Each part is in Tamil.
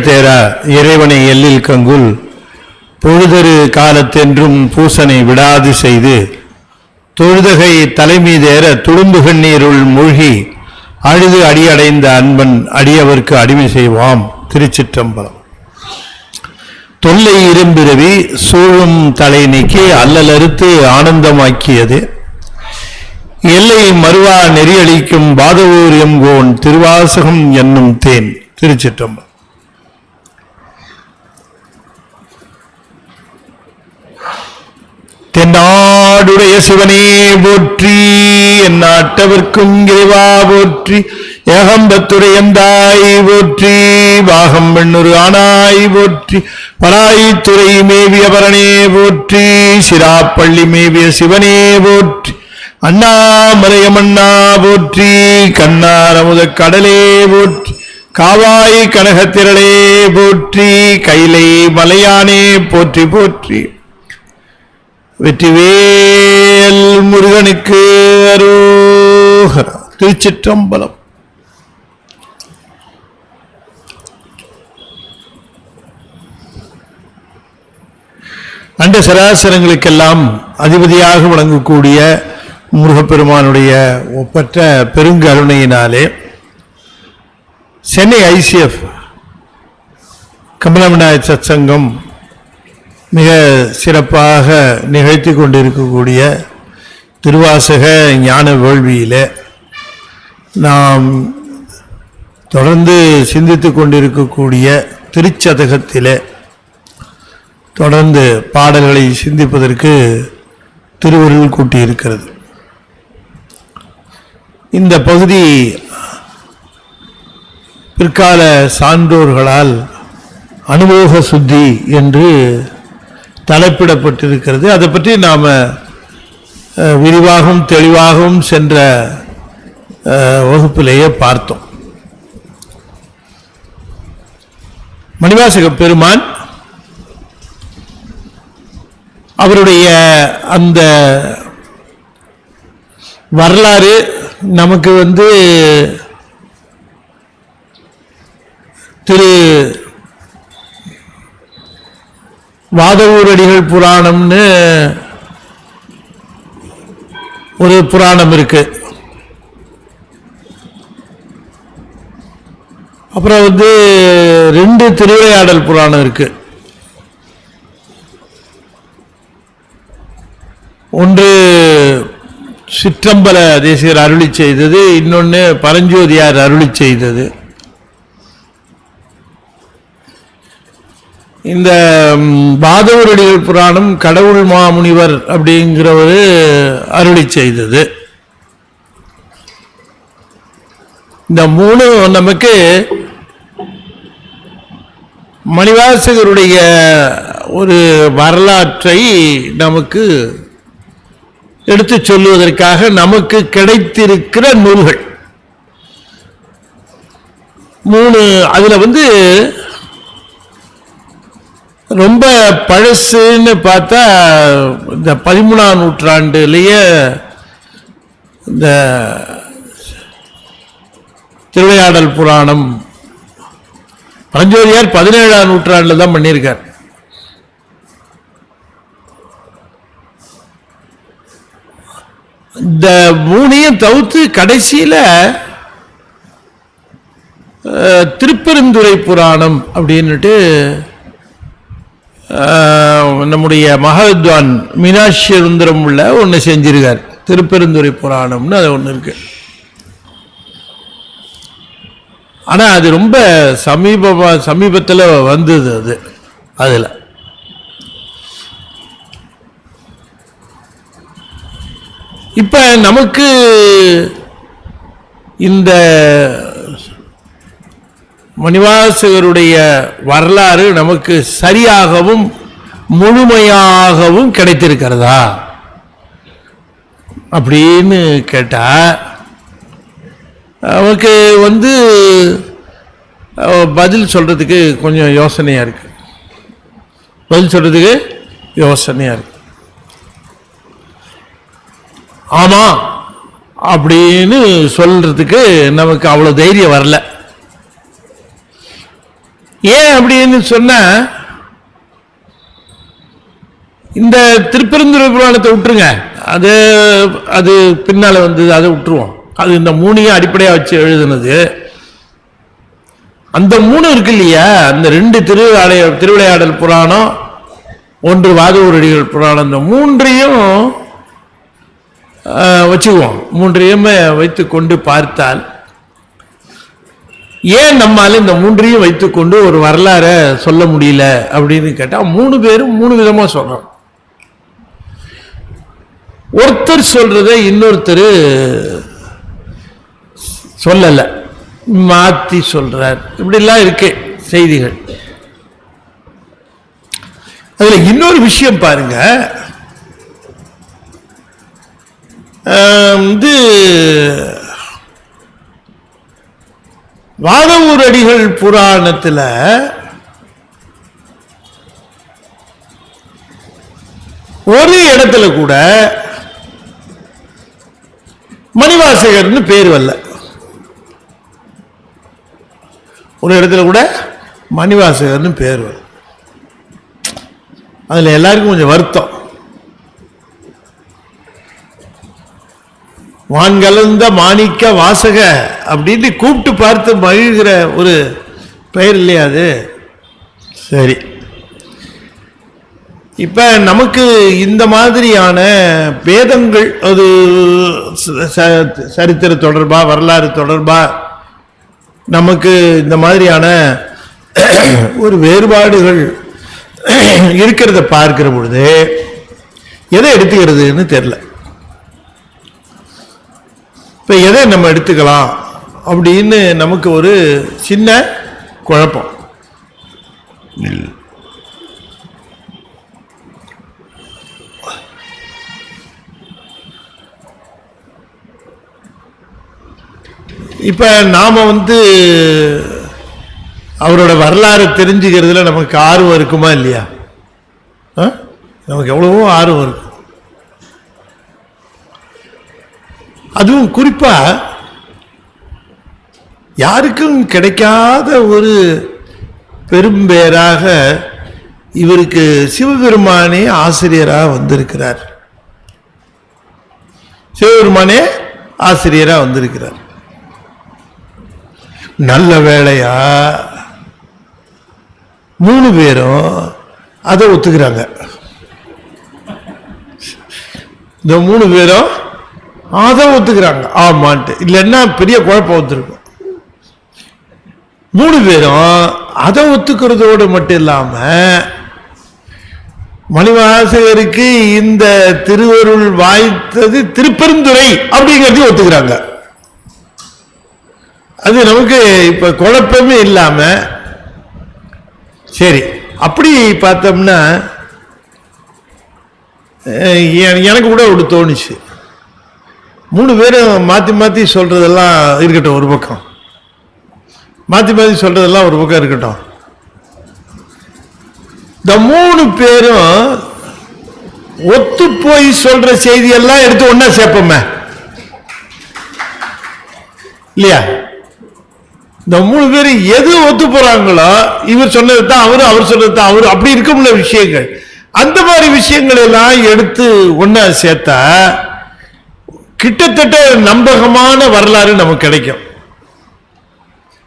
தேர இறைவனை எல்லில் கங்குல் பொழுதரு காலத்தென்றும் பூசனை விடாது செய்து தொழுதகை தலைமீதேற துடும்பு கண்ணீருள் மூழ்கி அழுது அடியடைந்த அன்பன் அடியவர்க்கு அடிமை செய்வாம். திருச்சிற்றம்பலம். தொல்லை இரும்பிறவி சூழும் தலை நீக்கி அல்லலறுத்து ஆனந்தமாக்கியது எல்லை மறுவா நெறியளிக்கும் பாதவூர் எங்கோன் திருவாசகம் என்னும் தேன். திருச்சிற்றம்பலம். தென்னாடுடைய சிவனே போற்றி, என் நாட்டவர்க்கும் இறைவா போற்றி, ஏகம்பத்துரையந்தாய் போற்றி, பாகம் வெண்ணொரு ஆனாய் போற்றி, பராய்த்துறை மேவிய பரணே போற்றி, சிராப்பள்ளி மேவிய சிவனே போற்றி, அண்ணாமலையமண்ணா போற்றி, கண்ணாரமுத கடலே போற்றி, காவாய் கனகத்திரளே போற்றி, கைலை மலையானே போற்றி போற்றி, வெற்றிவேல் முருகனுக்கு அரோகரா. திருச்சிற்றம்பலம். அண்ட சராசரங்களுக்கெல்லாம் அதிபதியாக விளங்கக்கூடிய முருகப்பெருமானுடைய ஒப்பற்ற பெருங்கருணையினாலே சென்னை ஐசிஎஃப் கமலவிநாயகர் சத்சங்கம் மிக சிறப்பாக நிகழ்த்தி கொண்டிருக்கக்கூடிய திருவாசக ஞான வேள்வியில் நாம் தொடர்ந்து சிந்தித்து கொண்டிருக்கக்கூடிய திருச்சதகத்தில் தொடர்ந்து பாடல்களை சிந்திப்பதற்கு திருவருள் கூட்டியிருக்கிறது. இந்த பகுதி பிற்கால சான்றோர்களால் அனுபவ சுத்தி என்று தலைப்பிடப்பட்டிருக்கிறது. அதை பற்றி நாம் விரிவாகவும் தெளிவாகவும் சென்ற வகுப்பிலேயே பார்த்தோம். மணிவாசக பெருமான் அவருடைய அந்த வரலாறு நமக்கு திரு வாதவூரடிகள் புராணம்னு ஒரு புராணம் இருக்கு. அப்புறம் 2 திருவிளையாடல் புராணம் இருக்கு. ஒன்று சிற்றம்பல தேசிகர் அருளி செய்தது, இன்னொன்று பரஞ்சோதியார் அருளி செய்தது. இந்த பாதவூரடிகள் புராணம் கடவுள் மாமுனிவர் அப்படிங்கிறவர் அருளி செய்தது. இந்த 3 நமக்கு மணிவாசகருடைய ஒரு வரலாற்றை நமக்கு எடுத்து சொல்லுவதற்காக நமக்கு கிடைத்திருக்கிற நூல்கள் 3. அதுல ரொம்ப பழசுன்னு பார்த்தா இந்த 13ஆம் நூற்றாண்டுலேயே இந்த திருவிளையாடல் புராணம் பரஞ்சோதியார் 17ஆம் நூற்றாண்டில் தான் பண்ணியிருக்கார். இந்த 3ஐயும் தவிர்த்து கடைசியில் திருப்பெருந்துறை புராணம் அப்படின்னுட்டு நம்முடைய மகாவித்வான் மீனாட்சி சுந்தரம் உள்ள ஒன்று செஞ்சிருக்கார். திருப்பெருந்துறை புராணம்னு அது ஒன்று இருக்கு. ஆனால் அது ரொம்ப சமீபத்தில் வந்தது. அதில் இப்போ நமக்கு இந்த மணிவாசகருடைய வரலாறு நமக்கு சரியாகவும் முழுமையாகவும் கிடைத்திருக்கிறதா அப்படின்னு கேட்டா நமக்கு பதில் சொல்றதுக்கு கொஞ்சம் யோசனையா இருக்கு. ஆமா அப்படின்னு சொல்றதுக்கு நமக்கு அவ்வளவு தைரியம் வரல. ஏன் அப்படின்னு சொன்னா, இந்த திருப்பெருந்துறை புராணத்தை விட்டுருங்க, அது அது பின்னால வந்தது, அதை விட்டுருவோம். அது இந்த 3ஐயும் அடிப்படையா வச்சு எழுதுனது. அந்த 3 இருக்கு இல்லையா, அந்த 2 திருவிளையாடல் புராணம், 1 வாதவூரடிகள் புராணம், இந்த 3ஐயும் வச்சுக்குவோம். 3ஐயுமே வைத்துக் கொண்டு பார்த்தால், ஏன் நம்மால இந்த 3ஐயும் வைத்துக்கொண்டு ஒரு வரலாறை சொல்ல முடியல அப்படின்னு கேட்டா, 3 பேரும் 3 விதமா சொல்றோம். ஒருத்தர் சொல்றதை இன்னொருத்தர் சொல்லல, மாத்தி சொல்றார். இப்படி எல்லாம் இருக்கு செய்திகள். அதுல இன்னொரு விஷயம் பாருங்க, இது வாதவூரடிகள் புராணத்துல ஒரு இடத்துல கூட மணிவாசகர்னு பேர் வரல. ஒரு இடத்துல கூட மணிவாசகர்னு பேர் வரல. அதுல எல்லாருக்கும் கொஞ்சம் வருத்தம். வான்கலந்த மாணிக்க வாசக அப்படின்னு கூப்பிட்டு பார்த்து மகிழ்கிற ஒரு பெயர் இல்லையா அது? சரி, இப்ப நமக்கு இந்த மாதிரியான வேதங்கள், அது சரித்திர தொடர்பா வரலாறு தொடர்பா நமக்கு இந்த மாதிரியான ஒரு வேறுபாடுகள் இருக்கிறத பார்க்கிற பொழுது எதை எடுத்துக்கிறதுன்னு தெரியல. இப்ப எதை நம்ம எடுத்துக்கலாம் அப்படின்னு நமக்கு ஒரு சின்ன குழப்பம். இப்ப நாம அவரோட வரலாறு தெரிஞ்சுக்கிறதுல நமக்கு ஆர்வம் இருக்குமா இல்லையா? நமக்கு எவ்வளவோ ஆர்வம் இருக்கும். அதுவும் குறிப்பா யாருக்கும் கிடைக்காத ஒரு பெரும்பேராக இவருக்கு சிவபெருமானே ஆசிரியராக வந்திருக்கிறார். சிவபெருமானே ஆசிரியராக வந்திருக்கிறார். நல்ல வேளையா 3 பேரும் அதை ஒத்துக்கிறாங்க. இந்த 3 பேரும் அதை ஒத்துக்கிறாங்க ஆமான்ட்டு, இல்லைன்னா பெரிய குழப்பம் வந்துருக்கும். 3 பேரும் அதை ஒத்துக்கிறதோடு மட்டும் இல்லாம மணிவாசகருக்கு இந்த திருவருள் வாய்த்தது திருப்பெருந்துறை அப்படிங்கிறதையும் ஒத்துக்கிறாங்க. அது நமக்கு இப்ப குழப்பமே இல்லாம, சரி அப்படி பார்த்தோம்னா எனக்கு கூட ஒரு தோணுச்சு, 3 பேரும் மாத்தி மாத்தி சொல்றதெல்லாம் இருக்கட்டும் ஒரு பக்கம், மாத்தி மாத்தி சொல்றதெல்லாம் ஒரு பக்கம் இருக்கட்டும். இந்த 3 பேரும் ஒத்து போய் சொல்ற செய்தியெல்லாம் எடுத்து ஒன்னா சேர்ப்போமே இல்லையா? இந்த 3 பேர் எது ஒத்து போறாங்களோ, இவர் சொன்னது தான் அவரு, அவர் சொன்னது தான் அவரு, அப்படி இருக்கும்ல விஷயங்கள். அந்த மாதிரி விஷயங்கள் எல்லாம் எடுத்து ஒன்னா சேர்த்தா கிட்டத்தட்ட நம்பகமான வரலாறு நமக்கு கிடைக்கும்.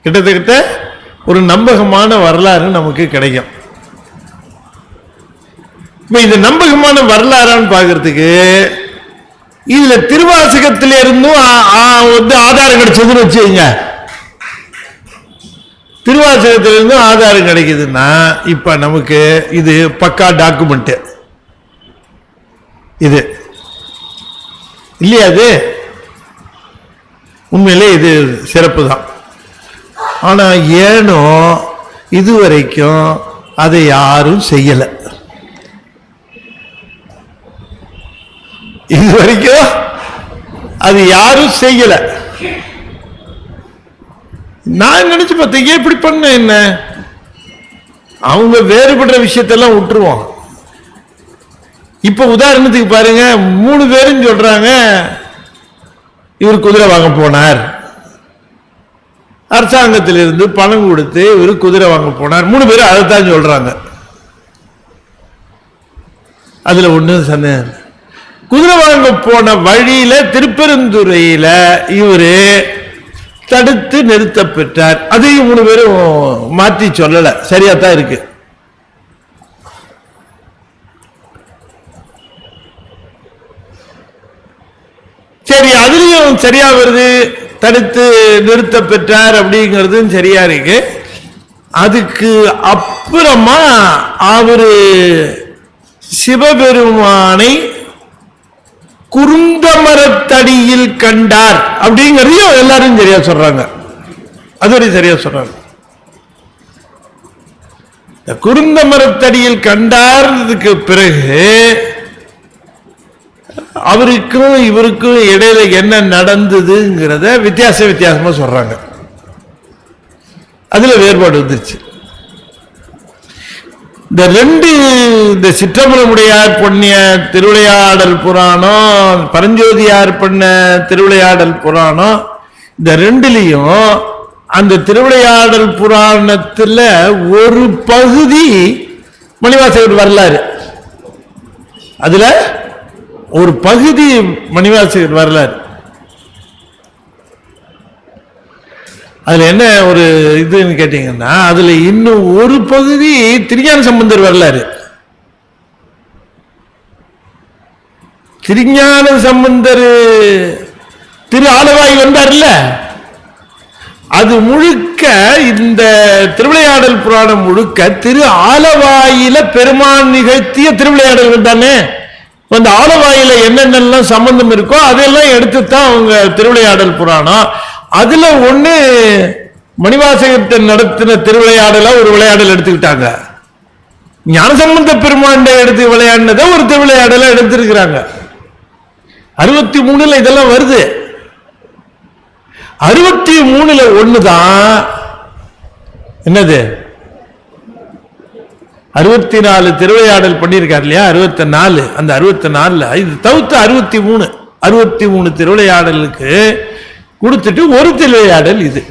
கிட்டத்தட்ட ஒரு நம்பகமான வரலாறு நமக்கு கிடைக்கும். இப்ப இந்த நம்பகமான வரலாறான்னு பாக்குறதுக்கு இதுல திருவாசகத்திலிருந்தும் ஆதாரம் கிடைச்சதுன்னு வச்சுங்க. திருவாசகத்திலிருந்து ஆதாரம் கிடைக்குதுன்னா இப்ப நமக்கு இது பக்கா டாக்குமெண்ட். இது இல்லையா? அது உண்மையிலே இது சிறப்பு தான். ஆனா ஏனோ இதுவரைக்கும் அதை யாரும் செய்யல. இதுவரைக்கும் அது யாரும் செய்யல. நான் நினைச்சு பார்த்தேன், இப்படி பண்ண என்ன, அவங்க வேறுபடுற விஷயத்தெல்லாம் விட்டுருவோம். இப்ப உதாரணத்துக்கு பாருங்க, 3 பேரும் சொல்றாங்க இவர் குதிரை வாங்க போனார் அரசாங்கத்திலிருந்து பணம் கொடுத்து ஒரு குதிரை வாங்க போனார். 3 பேரும் அதைத்தான் சொல்றாங்க. அதுல ஒண்ணு சந்தேகம். குதிரை வாங்க போன வழியில திருப்பெருந்துறையில இவரு தடுத்து நிறுத்த பெற்றார். அதையும் 3 பேரும் மாற்றி சொல்லல, சரியாத்தான் இருக்கு. சரி, அதுலயும் சரியா வருது, தடுத்து நிறுத்த பெற்றார் அப்படிங்கிறது சரியா இருக்கு. அதுக்கு அப்புறமா அவரு சிவபெருமானை குருந்த மரத்தடியில் கண்டார் அப்படிங்கறதையும் எல்லாரும் சரியா சொல்றாங்க. அது சரியா சொல்றாங்க. குருந்த மரத்தடியில் கண்டார்க்கு பிறகு அவருக்கும் இவருக்கும் இடையில என்ன நடந்ததுங்கிறத வித்தியாசமா சொல்றாங்க. அதுல வேறுபாடு வந்துருச்சு. இந்த சிற்றம்பலமுடையார் பொன்னிய திருவிளையாடல் புராணம், பரஞ்சோதியார் பண்ண திருவிளையாடல் புராணம், இந்த 2லயும் அந்த திருவிளையாடல் புராணத்துல ஒரு பகுதி மணிவாசகர் வரலாறு, அதுல ஒரு பகுதி மணிவாசகர் வரலாறு. அதுல என்ன ஒரு இதுன்னு கேட்டீங்கன்னா, அதுல இன்னும் ஒரு பகுதி திருஞான சம்பந்தர் வரலாறு. திருஞான சம்பந்தர் திரு ஆலவாய் வந்தார்ல, அது முழுக்க இந்த திருவிளையாடல் புராணம் முழுக்க திரு ஆலவாயில பெருமான் நிகழ்த்திய திருவிளையாடல்கள் தானே. அந்த ஆலவாயில என்னென்னலாம் சம்பந்தம் இருக்கோ அதெல்லாம் எடுத்துத்தான் அவங்க திருவிளையாடல் புராணம். அதுல ஒண்ணு மணிவாசகத்தை நடத்தின திருவிளையாடல ஒரு விளையாடல் எடுத்துக்கிட்டாங்க. ஞானசம்பந்த பெருமாண்ட எடுத்து விளையாடினத ஒரு திருவிளையாடல எடுத்திருக்கிறாங்க. 63 இதெல்லாம் வருது. 63 ஒண்ணுதான் என்னது, 64 திருவிளையாடல் பண்ணியிருக்காரு இல்லையா, 64. அந்த 64 இது தவிர்த்து 63 திருவிளையாடலுக்கு கொடுத்துட்டு ஒரு திருவிளையாடல் இது.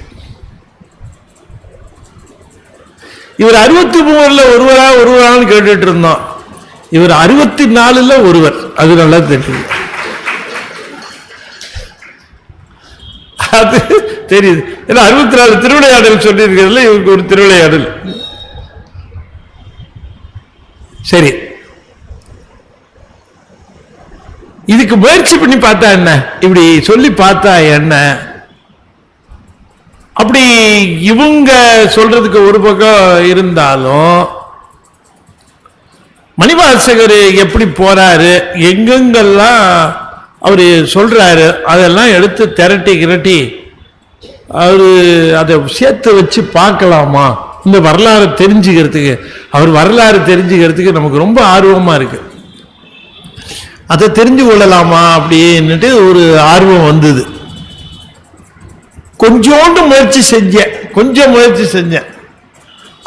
இவர் 63 ஒருவரான்னு கேட்டுட்டு இருந்தோம். இவர் 64 ஒருவர். அது நல்லா தெரியுது, அது தெரியுது. ஏன்னா 64 திருவிளையாடல் சொல்லியிருக்கிறதுல இவருக்கு ஒரு திருவிளையாடல். சரி, இதுக்கு முயற்சி பண்ணி பார்த்தா என்ன, இப்படி சொல்லி பார்த்தா என்ன, அப்படி இவங்க சொல்றதுக்கு ஒரு பக்கம் இருந்தாலும் மணிவாசகர் எப்படி போறாரு, எங்கெங்கெல்லாம் அவரு சொல்றாரு, அதெல்லாம் எடுத்து திரட்டி அவரு அதை சேர்த்து வச்சு பார்க்கலாமா, இந்த வரலாறு தெரிஞ்சுக்கிறதுக்கு, அவர் வரலாறு தெரிஞ்சுக்கிறதுக்கு நமக்கு ரொம்ப ஆர்வமா இருக்கு. அதை தெரிஞ்சு கொள்ளலாமா அப்படின்னுட்டு ஒரு ஆர்வம் வந்தது. கொஞ்சம் முயற்சி செஞ்சேன்.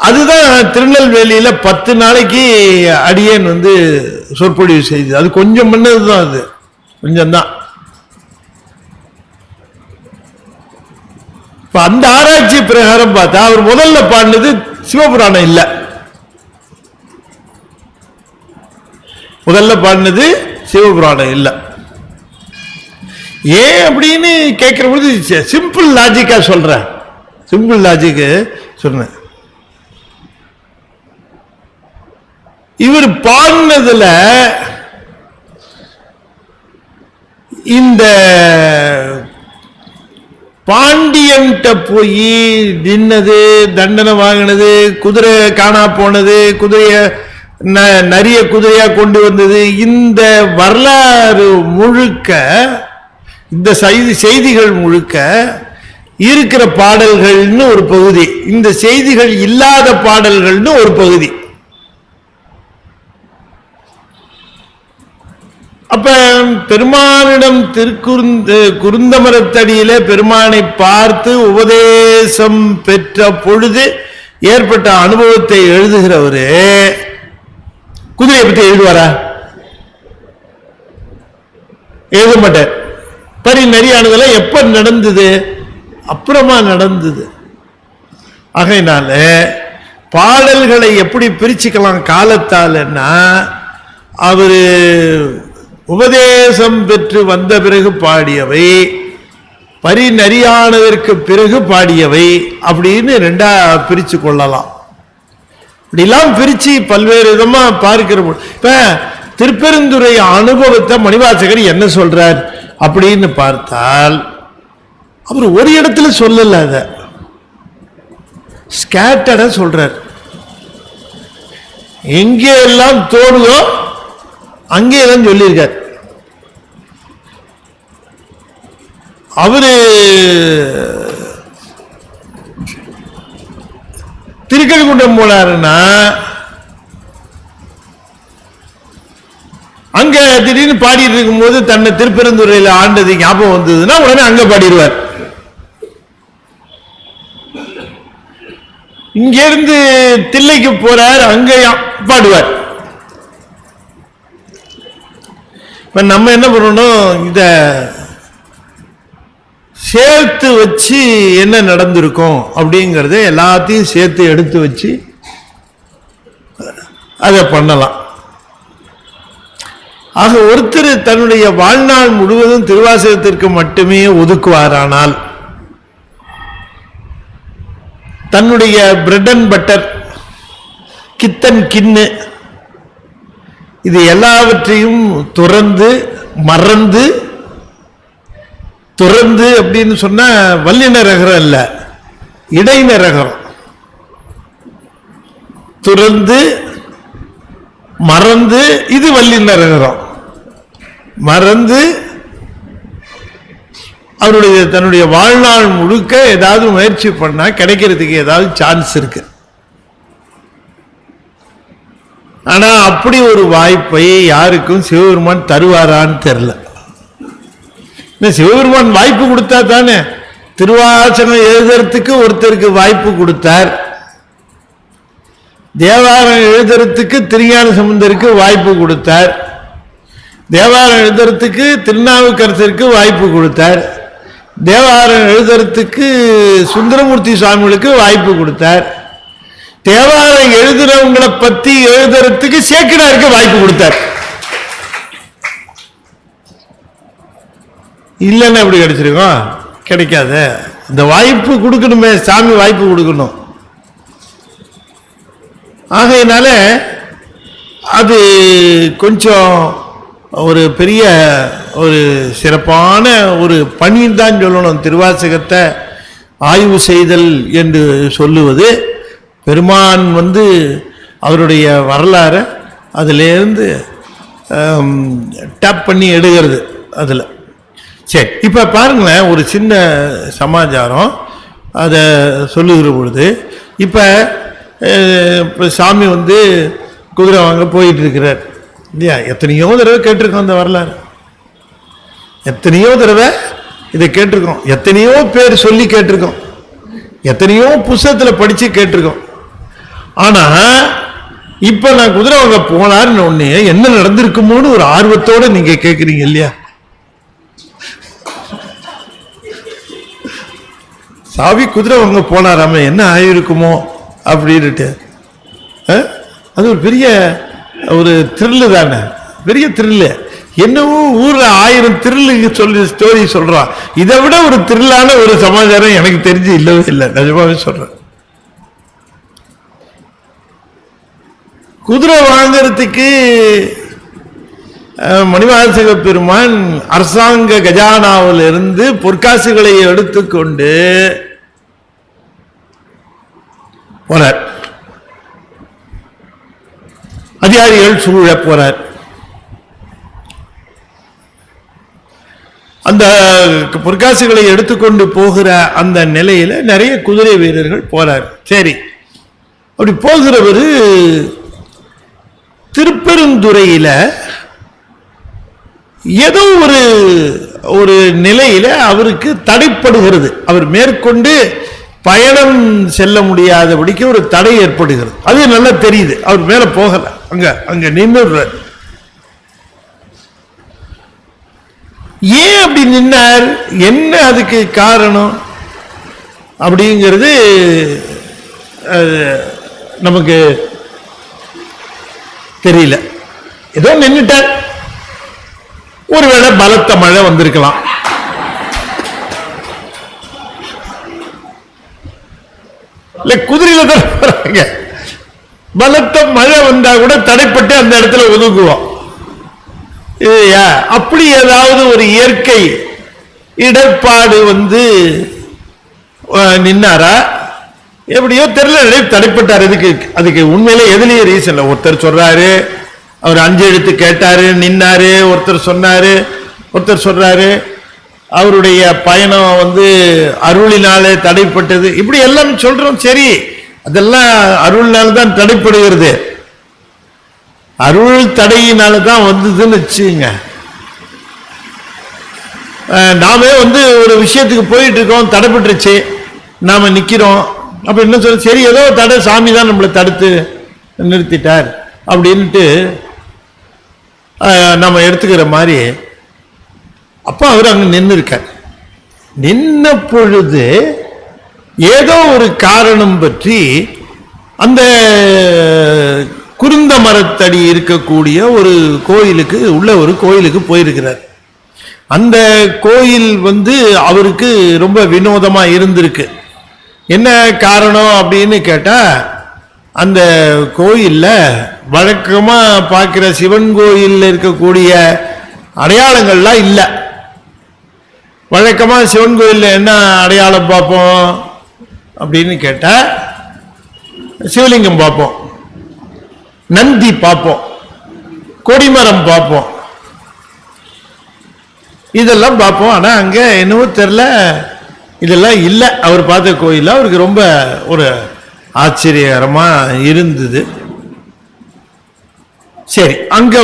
அதுதான் திருநெல்வேலியில 10 நாளைக்கு அடியேன் சொற்பொழிவு செய்து, அது கொஞ்சம் பண்ணதுதான், அது கொஞ்சம்தான். இப்ப அந்த ஆராய்ச்சி பிரகாரம் பார்த்தா அவர் முதல்ல பாடினது சிவபுராணம் இல்ல. முதல்ல பாடினது சிவபுராணம் இல்ல. ஏன் அப்படின்னு கேட்கிற பொழுது சிம்பிள் லாஜிக்கா சொல்றேன். இவர் பாடினதுல இந்த பாண்டியன்ட்ட போய் நின்னது, தண்டனை வாங்கினது, குதிரை காணா போனது, குதிரைய நிறைய குதிரையா கொண்டு வந்தது, இந்த வரலாறு முழுக்க, இந்த செய்திகள் முழுக்க இருக்கிற பாடல்கள்னு ஒரு பகுதி, இந்த செய்திகள் இல்லாத பாடல்கள்னு ஒரு பகுதி. அப்ப பெருமானிடம் குருந்தமரத்தடியில பெருமானை பார்த்து உபதேசம் பெற்ற பொழுது ஏற்பட்ட அனுபவத்தை எழுதுகிறவரு குதிரையை பத்தி எழுதுவாரா? எழுத மாட்டார். பரி நெறியானதெல்லாம் எப்ப நடந்தது? அப்புறமா நடந்தது. ஆகையினால பாடல்களை எப்படி பிரிச்சுக்கலாம் காலத்தாலன்னா, அவரு உபதேசம் பெற்று வந்த பிறகு பாடியவை, பரிநறியானதற்கு பிறகு பாடியவை அப்படின்னு ரெண்டா பிரிச்சு கொள்ளலாம். இப்படிலாம் பிரிச்சு பல்வேறு விதமா பார்க்கிற. இப்ப திருப்பெருந்துறை அனுபவத்தை மணிவாசகர் என்ன சொல்றார் அப்படின்னு பார்த்தால், அவர் ஒரு இடத்துல சொல்லல, அத ஸ்கேட்டர்டா சொல்றார். எங்கே எல்லாம் தோணுதோ அங்கே எல்லாம் சொல்லியிருக்கார். அவரு திருக்கழுக்குன்றம் போனாருன்னா அங்க திடீர்னு பாடிட்டு இருக்கும் போது தன்னை திருப்பெருந்துறையில் ஆண்டது ஞாபகம் வந்ததுன்னா உடனே அங்க பாடிடுவார். இங்க இருந்து தில்லைக்கு போறார், அங்க பாடுவார். இப்ப நம்ம என்ன பண்ணணும், இத சேர்த்து வச்சு என்ன நடந்திருக்கும் அப்படிங்கறத எல்லாத்தையும் சேர்த்து எடுத்து வச்சு அதை பண்ணலாம். ஆக ஒருத்தர் தன்னுடைய வாழ்நாள் முழுவதும் திருவாசகத்திற்கு மட்டுமே ஒதுக்குவாரானால், தன்னுடைய பிரெட் அண்ட் பட்டர், கித்தன் கிண்ணு, இது எல்லாவற்றையும் துறந்து மறந்து, துறந்து அப்படின்னு சொன்னா வல்லினரகரம் இல்ல, இடைநரகரம், துறந்து மறந்து, இது வல்லினரகரம், மறந்து அவருடைய தன்னுடைய வாழ்நாள் முழுக்க ஏதாவது முயற்சி பண்ணா கிடைக்கிறதுக்கு ஏதாவது சான்ஸ் இருக்கு. ஆனா அப்படி ஒரு வாய்ப்பை யாருக்கும் சிவபெருமான் தருவாரான்னு தெரியல. சிவபெருமான் வாய்ப்பு கொடுத்தா தானே, திருவாசகம் எழுதுறதுக்கு ஒருத்தருக்கு வாய்ப்பு கொடுத்தார், தேவாரம் எழுதுறதுக்கு திருஞான சம்பந்தருக்கு வாய்ப்பு கொடுத்தார், தேவாரம் எழுதுறதுக்கு திருநாவுக்கரசருக்கு வாய்ப்பு கொடுத்தார், தேவாரம் எழுதுறதுக்கு சுந்தரமூர்த்தி சுவாமிகளுக்கு வாய்ப்பு கொடுத்தார், தேவாரம் எழுதுறவங்களை பத்தி எழுதுறதுக்கு சேக்கிடாருக்கு வாய்ப்பு கொடுத்தார். இல்லைன்னா எப்படி கிடைச்சிருக்கோம்? கிடைக்காத. இந்த வாய்ப்பு கொடுக்கணுமே, சாமி வாய்ப்பு கொடுக்கணும். ஆகையினால அது கொஞ்சம் ஒரு பெரிய ஒரு சிறப்பான ஒரு பணின்னு தான் சொல்லணும். திருவாசகத்தை ஆய்வு செய்தல் என்று சொல்லுவது, பெருமான் அவருடைய வரலாறை அதிலேருந்து டேப் பண்ணி எடுக்கிறது அதில். சரி, இப்போ பாருங்களேன், ஒரு சின்ன சமாச்சாரம் அதை சொல்லுகிற பொழுது, இப்போ சாமி குதிரை வாங்க போயிட்டு இருக்கிறார் இல்லையா? எத்தனையோ தடவை கேட்டிருக்கோம் அந்த வரலாறு, எத்தனையோ தடவை இதை கேட்டிருக்கோம், எத்தனையோ பேர் சொல்லி கேட்டிருக்கோம், எத்தனையோ புத்தகத்தில் படித்து கேட்டிருக்கோம். ஆனா இப்ப நான் குதிரை வாங்க போனாருன்னு ஒண்ணு என்ன நடந்திருக்குமோன்னு ஒரு ஆர்வத்தோட நீங்க கேட்குறீங்க இல்லையா? சாவி குதிரை வாங்க போனாராம என்ன ஆயிருக்குமோ அப்படின்ட்டு, அது ஒரு பெரிய ஒரு த்ரில்லு தானே, பெரிய த்ரில்லு. என்னவோ ஊர்ல 1000 த்ரில்லு சொல்லி ஸ்டோரி சொல்றான், இதை விட ஒரு த்ரில்லான ஒரு சமாச்சாரம் எனக்கு தெரிஞ்சு இல்லவே இல்லை, நிஜமாவே சொல்றேன். குதிரை வாங்கிறதுக்கு மணிவாசக பெருமான் அரசாங்க கஜானாவில் இருந்து பொற்காசுகளை எடுத்துக்கொண்டு போனார். அதிகாரிகள் சூழ போறார். அந்த பொற்காசுகளை எடுத்துக்கொண்டு போகிற அந்த நிலையில நிறைய குதிரை வீரர்கள் போறார். சரி, அப்படி போகிறவர் திருப்பெருந்துறையில ஏதோ ஒரு நிலையில அவருக்கு தடைப்படுகிறது. அவர் மேற்கொண்டு பயணம் செல்ல முடியாதபடிக்கு ஒரு தடை ஏற்படுகிறது. அது நல்லா தெரியுது. அவர் மேல போகல, அங்க நின்றுறார். ஏன் அப்படி நின்னார், என்ன அதுக்கு காரணம் அப்படிங்கிறது நமக்கு தெரியல. ஏதோ நின்னுட்டார். ஒருவேளை பலத்த மழை வந்திருக்கலாம். இல்ல குதிரையில தான் போறாங்க. பலத்த மழை வந்தா கூட தடைப்பட்டு அந்த இடத்துல ஒதுக்குவோம். அப்படி ஏதாவது ஒரு இயற்கை இடர்பாடு நின்னாரா? எப்படியோ தெரியல, தடைப்பட்டார். அதுக்கு உண்மையிலே எதுலயே ரீசன் இல்லை. ஒருத்தர் சொல்றாரு அவர் 5 எழுத்து கேட்டாரு நின்னாரு, ஒருத்தர் சொல்றாரு அவருடைய பயணம் அருளினாலே தடைப்பட்டது. இப்படி எல்லாம் சொல்றோம். சரி, அதெல்லாம் அருள்னால தான் தடைப்படுகிறது. அருள் தடையினால தான் வந்ததுன்னு வச்சுங்க. நாமே ஒரு விஷயத்துக்கு போயிட்டு இருக்கோம், தடைப்பட்டுருச்சு, நாம நிக்கிறோம். அப்ப என்ன சொல்ல, சரி ஏதோ தடை, சாமி தான் நம்மளை தடுத்து நிறுத்திட்டார் அப்படின்ட்டு நம்ம எடுத்துக்கிற மாதிரி. அப்ப அவர் அங்க நின்று இருக்கார். நின்ன பொழுது ஏதோ ஒரு காரணம் பற்றி அந்த குருந்த மரத்தடி இருக்கக்கூடிய ஒரு கோயிலுக்கு ஒரு கோயிலுக்கு போயிருக்கிறார். அந்த கோயில் அவருக்கு ரொம்ப வினோதமா இருந்திருக்கு. என்ன காரணம் அப்படின்னு கேட்டா, அந்த கோயில்ல வழக்கமா பார்க்கிற சிவன் கோயில்ல இருக்கக்கூடிய அடையாளங்கள்லாம் இல்லை. வழக்கமா சிவன் கோயில்ல என்ன அடையாளம் பார்ப்போம் அப்படின்னு கேட்டா, சிவலிங்கம் பார்ப்போம், நந்தி பார்ப்போம், கொடிமரம் பார்ப்போம், இதெல்லாம் பார்ப்போம். ஆனா அங்க என்னவோ தெரியல, இதெல்லாம் இல்லை. அவர் பார்த்த கோயில் அவருக்கு ரொம்ப ஒரு ஆச்சரியகரமா இருந்தது. சரி, அங்க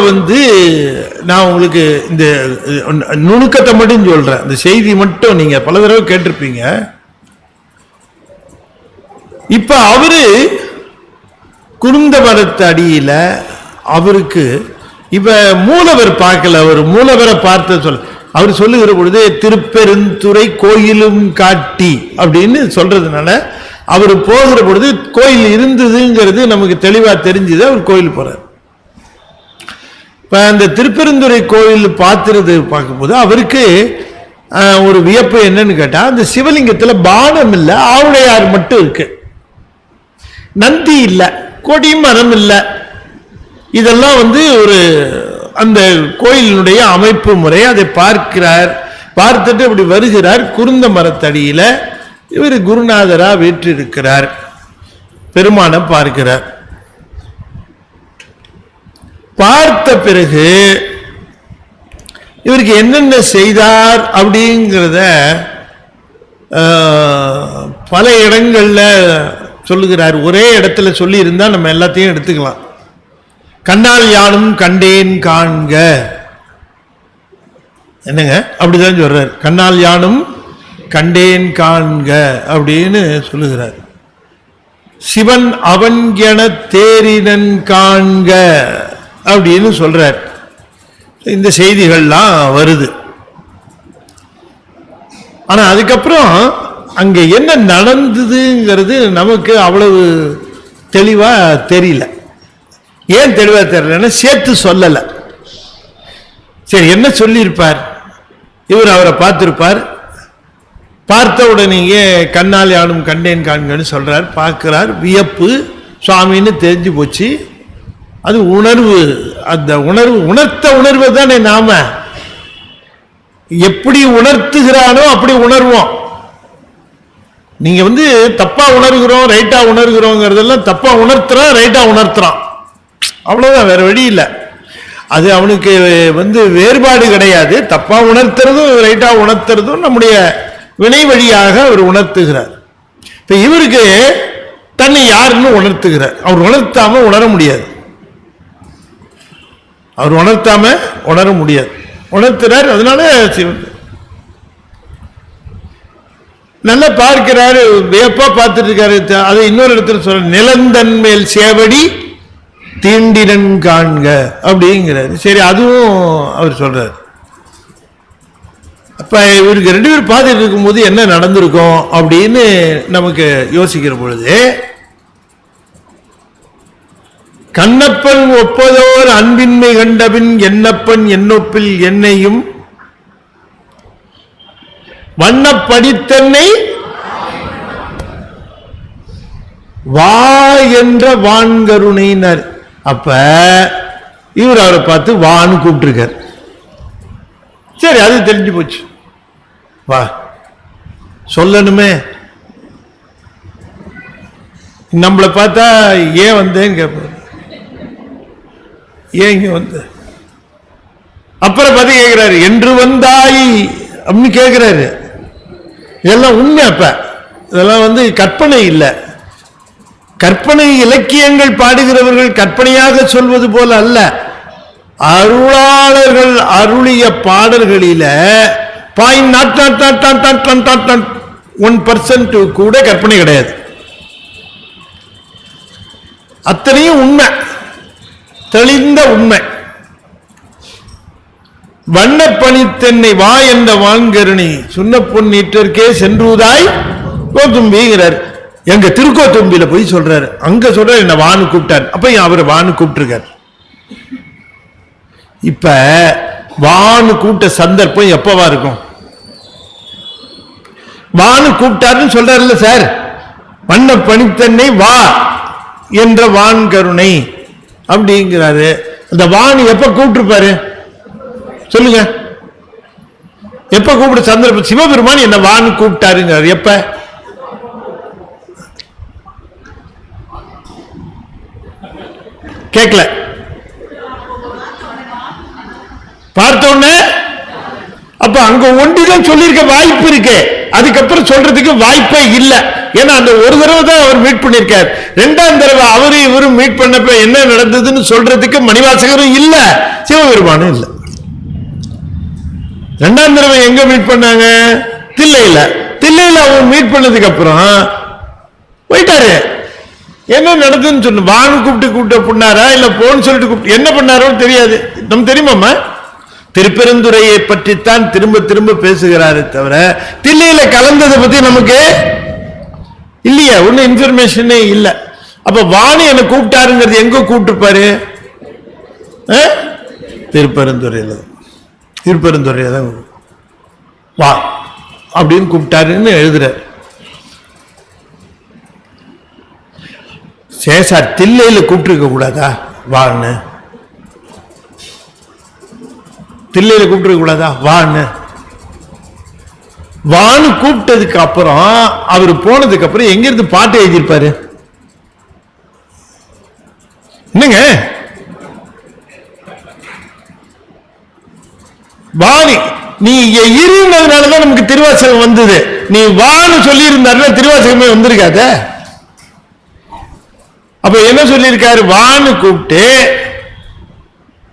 நான் உங்களுக்கு இந்த நுணுக்கத்தை மட்டும் சொல்றேன். இந்த செய்தி மட்டும் நீங்க பல தடவை கேட்டிருப்பீங்க. இப்ப அவரு குருந்த மரத்து அடியில அவருக்கு இப்ப மூலவர் பார்க்கல. அவர் மூலவரை பார்த்த அவர் சொல்லுகிற பொழுது திருப்பெருந்துறை கோயிலும் காட்டி அப்படின்னு சொல்றதுனால அவர் போகிற பொழுது கோயில் இருந்ததுங்கிறது நமக்கு தெளிவா தெரிஞ்சது. அவர் கோயில் போறார். இப்ப அந்த திருப்பெருந்துறை கோயில் பார்க்கும்போது அவருக்கு ஒரு வியப்பு என்னன்னு கேட்டா, அந்த சிவலிங்கத்துல பானம் இல்லை, ஆவுடையார் மட்டும் இருக்கு, நந்தி இல்லை, கொடி மரம் இல்லை. இதெல்லாம் ஒரு அந்த கோயிலினுடைய அமைப்பு முறை. அதை பார்க்கிறார். பார்த்துட்டு அப்படி வருகிறார். குருந்த மரத்தடியில இவர் குருநாதரா வீற்றிருக்கிறார். பெருமான பார்க்கிறார். பார்த்த பிறகு இவருக்கு என்னென்ன செய்தார் அப்படிங்கிறத பல இடங்கள்ல சொல்லுகிறார். ஒரே இடத்துல சொல்லி இருந்தா நம்ம எல்லாத்தையும் எடுத்துக்கலாம். கண்ணால் யானும் கண்டேன் காண்க, என்னங்க அப்படிதான் சொல்றார். கண்ணால் யானும் கண்டேன் காண்க அப்படின்னு சொல்லுகிறார். சிவன் அவன் என தேரினன் காண்க அப்படின்னு சொல்றார். இந்த செய்திகள்லாம் வருது. ஆனா அதுக்கப்புறம் அங்க என்ன நடந்ததுங்கிறது நமக்கு அவ்வளவு தெளிவா தெரியல. ஏன் தெளிவா தெரியலன்னா சேர்த்து சொல்லல. சரி, என்ன சொல்லியிருப்பார்? இவர் அவரை பார்த்திருப்பார். பார்த்த உடனேயே கண்ணால் யானும் கண்டேன் காண்கன்னு சொல்றார். பார்க்கிறார். வியப்பு சுவாமின்னு தெரிஞ்சு போச்சு. அது உணர்வு. அந்த உணர்வை தானே நாம எப்படி உணர்த்துகிறானோ அப்படி உணர்வோம். நீங்க தப்பா உணர்கிறோம், ரைட்டா உணர்கிறோங்கிறதெல்லாம் தப்பா உணர்த்துறான், ரைட்டா உணர்த்துறான், அவ்வளவுதான், வேற வழி இல்லை. அது அவனுக்கு வேறுபாடு கிடையாது. தப்பா உணர்த்துறதும் ரைட்டா உணர்த்துறதும் நம்முடைய வினை வழியாக அவர் உணர்த்துகிறார். இப்ப இவருக்கு தன்னை யாருன்னு உணர்த்துகிறார். அவர் உணர்த்தாம உணர முடியாது. அவர் உணர்த்தாம உணர முடியாது. உணர்த்துறார். அதனால நல்லா பார்க்கிறாரு. வியப்பா பார்த்துட்டு இருக்காரு. அதை இன்னொரு இடத்துல சொல்ற, நிலந்தன் மேல் சேவடி தீண்டினன் காண்க அப்படிங்கிறாரு. சரி, அதுவும் அவர் சொல்றாரு. அப்ப இவருக்கு 2 பேர் பார்த்துட்டு இருக்கும்போது என்ன நடந்திருக்கும் அப்படின்னு நமக்கு யோசிக்கிற பொழுது, கண்ணப்பன் ஒப்பதோர் அன்பின்மை கண்டபின் என்னப்பன் என்னொப்பில் என்னையும் வண்ணப்படித்தன்னை வா என்ற வான்கருணையினர். அப்ப இவர் அவரை பார்த்து வான்னு கூப்பிட்டுருக்கார். சரி, அது தெரிஞ்சு போச்சு. வா சொல்லணுமே. நம்மளை பார்த்தா ஏன் வந்தேன்னு கேட்பாரு. ஏன் இங்க வந்த? அப்புறம் பார்த்து கேட்கிறாரு, என்று வந்தாய் அப்படின்னு கேட்கிறாரு. இதெல்லாம் உண்மை. அப்ப இதெல்லாம் கற்பனை இல்லை. கற்பனை இலக்கியங்கள் பாடுகிறவர்கள் கற்பனையாக சொல்வது போல அல்ல. அருளாளர்கள் அருளிய பாடல்களில 0.1% கூட கற்பனை கிடையாது. அத்தனையும் உண்மை, தெளிந்த உண்மை. வண்ணப்பணித்தென்னை வா என்ற வான்கருணை சுண்ண பொன் நீற்றற்கே சென்றுதாய் கோத்தும்பிங்கிறார். எங்க திருக்கோத்தும்பியில போய் சொல்றாரு. அங்க சொல்றாரு என்ன வான்னு கூப்பிட்டார். அப்ப அவரை வான்னு கூப்பிட்டுருக்கார். இப்ப வான்னு கூப்பிட்ட சந்தர்ப்பம் எப்பவா இருக்கும்? வான்னு கூப்பிட்டாருன்னு சொல்றாருல்ல சார். வண்ண பணித்தன்னை வா என்ற வான் கருணை அப்படிங்கிறாரு. அந்த வான் எப்ப கூப்பிட்டுருப்பாரு சொல்லுங்க? எப்ப கூப்பிட சந்தர்ப்பம்? சிவபெருமான் என்ன வான்னு கூப்பிட்டாருங்கிறாரு. எப்ப? கேட்கல. பார்த்தோன்னே அப்ப அங்க ஒன்றிதான் சொல்லியிருக்க வாய்ப்பு இருக்கு. அதுக்கப்புறம் சொல்றதுக்கு வாய்ப்பே இல்லை. ஏன்னா அந்த ஒரு தடவை தான் அவர் மீட் பண்ணிருக்கார். ரெண்டாம் தடவை அவரு இவரும் மீட் பண்ணப்ப என்ன நடந்ததுன்னு சொல்றதுக்கு மணிவாசகரும் இல்ல, சிவபெருமானும் இல்ல. ரெண்டாம் தடவை எங்க மீட் பண்ணாங்க? தில்லையில. தில்லையில அவர் மீட் பண்ணதுக்கு அப்புறம் போயிட்டாரு. என்ன நடந்ததுன்னு சொன்ன வானு கூப்பிட்டு பண்ணாரா இல்ல போன்னு சொல்லிட்டு கூப்பிட்டு என்ன பண்ணாரோன்னு தெரியாது. நம்ம தெரியுமாமா? திருப்பெருந்துறையை பற்றித்தான் திரும்ப திரும்ப பேசுகிறாரே தவிர தில்லையில கலந்ததை பத்தி நமக்கு இல்லையா, ஒன்னும் இன்ஃபர்மேஷனே இல்லை. அப்ப வாணி என்ன கூப்பிட்டாருங்கிறது எங்க கூப்பிட்டுருப்பாரு? திருப்பெருந்துறையில. திருப்பெருந்துறையில தான் வா அப்படின்னு கூப்பிட்டாருன்னு எழுதுற. சேசார் தில்லையில கூப்பிட்டுருக்க கூடாதா வான்னு? தில்லையில கூப்பிட்டுருக்க கூடாதா வான்னு? வான்னு கூப்பிட்டதுக்கு அப்புறம் அவர் போனதுக்கு அப்புறம் எங்க இருந்து பாட்டு எழுதியிருப்பாரு? என்னங்க வாணி நீ இருந்ததுனாலதான் நமக்கு திருவாசகம் வந்தது. நீ வான்னு சொல்லி இருந்தாருன்னா திருவாசகமே வந்திருக்காத. அப்ப என்ன சொல்லியிருக்காரு? வான்னு கூப்பிட்டு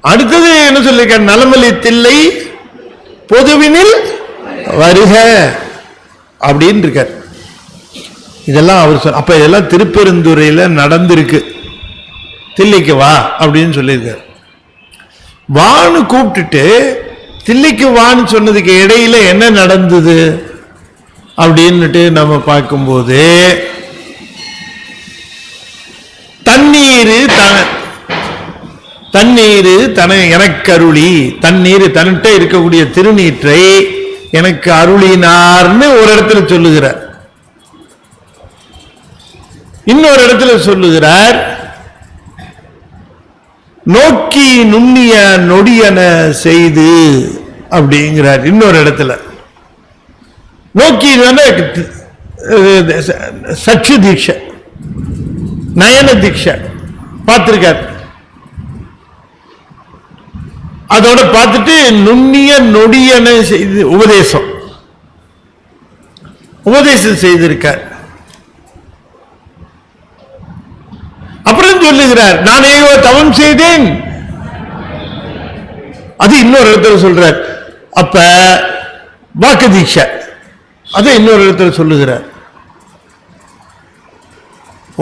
அடுத்தது என்ன சொல்லியிருக்காரு? நலமலி தில்லை பொதுவினில் வருக அப்படின்னு இருக்கார். இதெல்லாம் அவர் சொன்ன. அப்ப இதெல்லாம் திருப்பெருந்துறையில நடந்திருக்கு. தில்லைக்கு வா அப்படின்னு சொல்லியிருக்காரு. வான்னு கூப்பிட்டுட்டு தில்லைக்கு வான்னு சொன்னதுக்கு இடையில என்ன நடந்தது அப்படின்னுட்டு நம்ம பார்க்கும்போது தண்ணீர் எனக்கு அருளி, தண்ணீர் தன்னிட்ட இருக்கக்கூடிய திருநீற்றை எனக்கு அருளினார்னு ஒரு இடத்துல சொல்லுகிறார். இன்னொரு இடத்துல சொல்லுகிறார் நோக்கி நுண்ணிய நொடியன செய்து அப்படிங்கிறார். இன்னொரு இடத்துல நோக்கி சச்சு தீட்சை, நயன தீட்சை பார்த்திருக்கார். அதோட பார்த்துட்டு நுண்ணிய நொடியன செய்து உபதேசம் செய்திருக்கார். அப்புறம் சொல்லுகிறார் நானே தவம் செய்தேன். அது இன்னொரு இடத்துல சொல்றார். அப்ப வாக்கு தீட்சை அதை இன்னொரு இடத்துல சொல்லுகிறார்.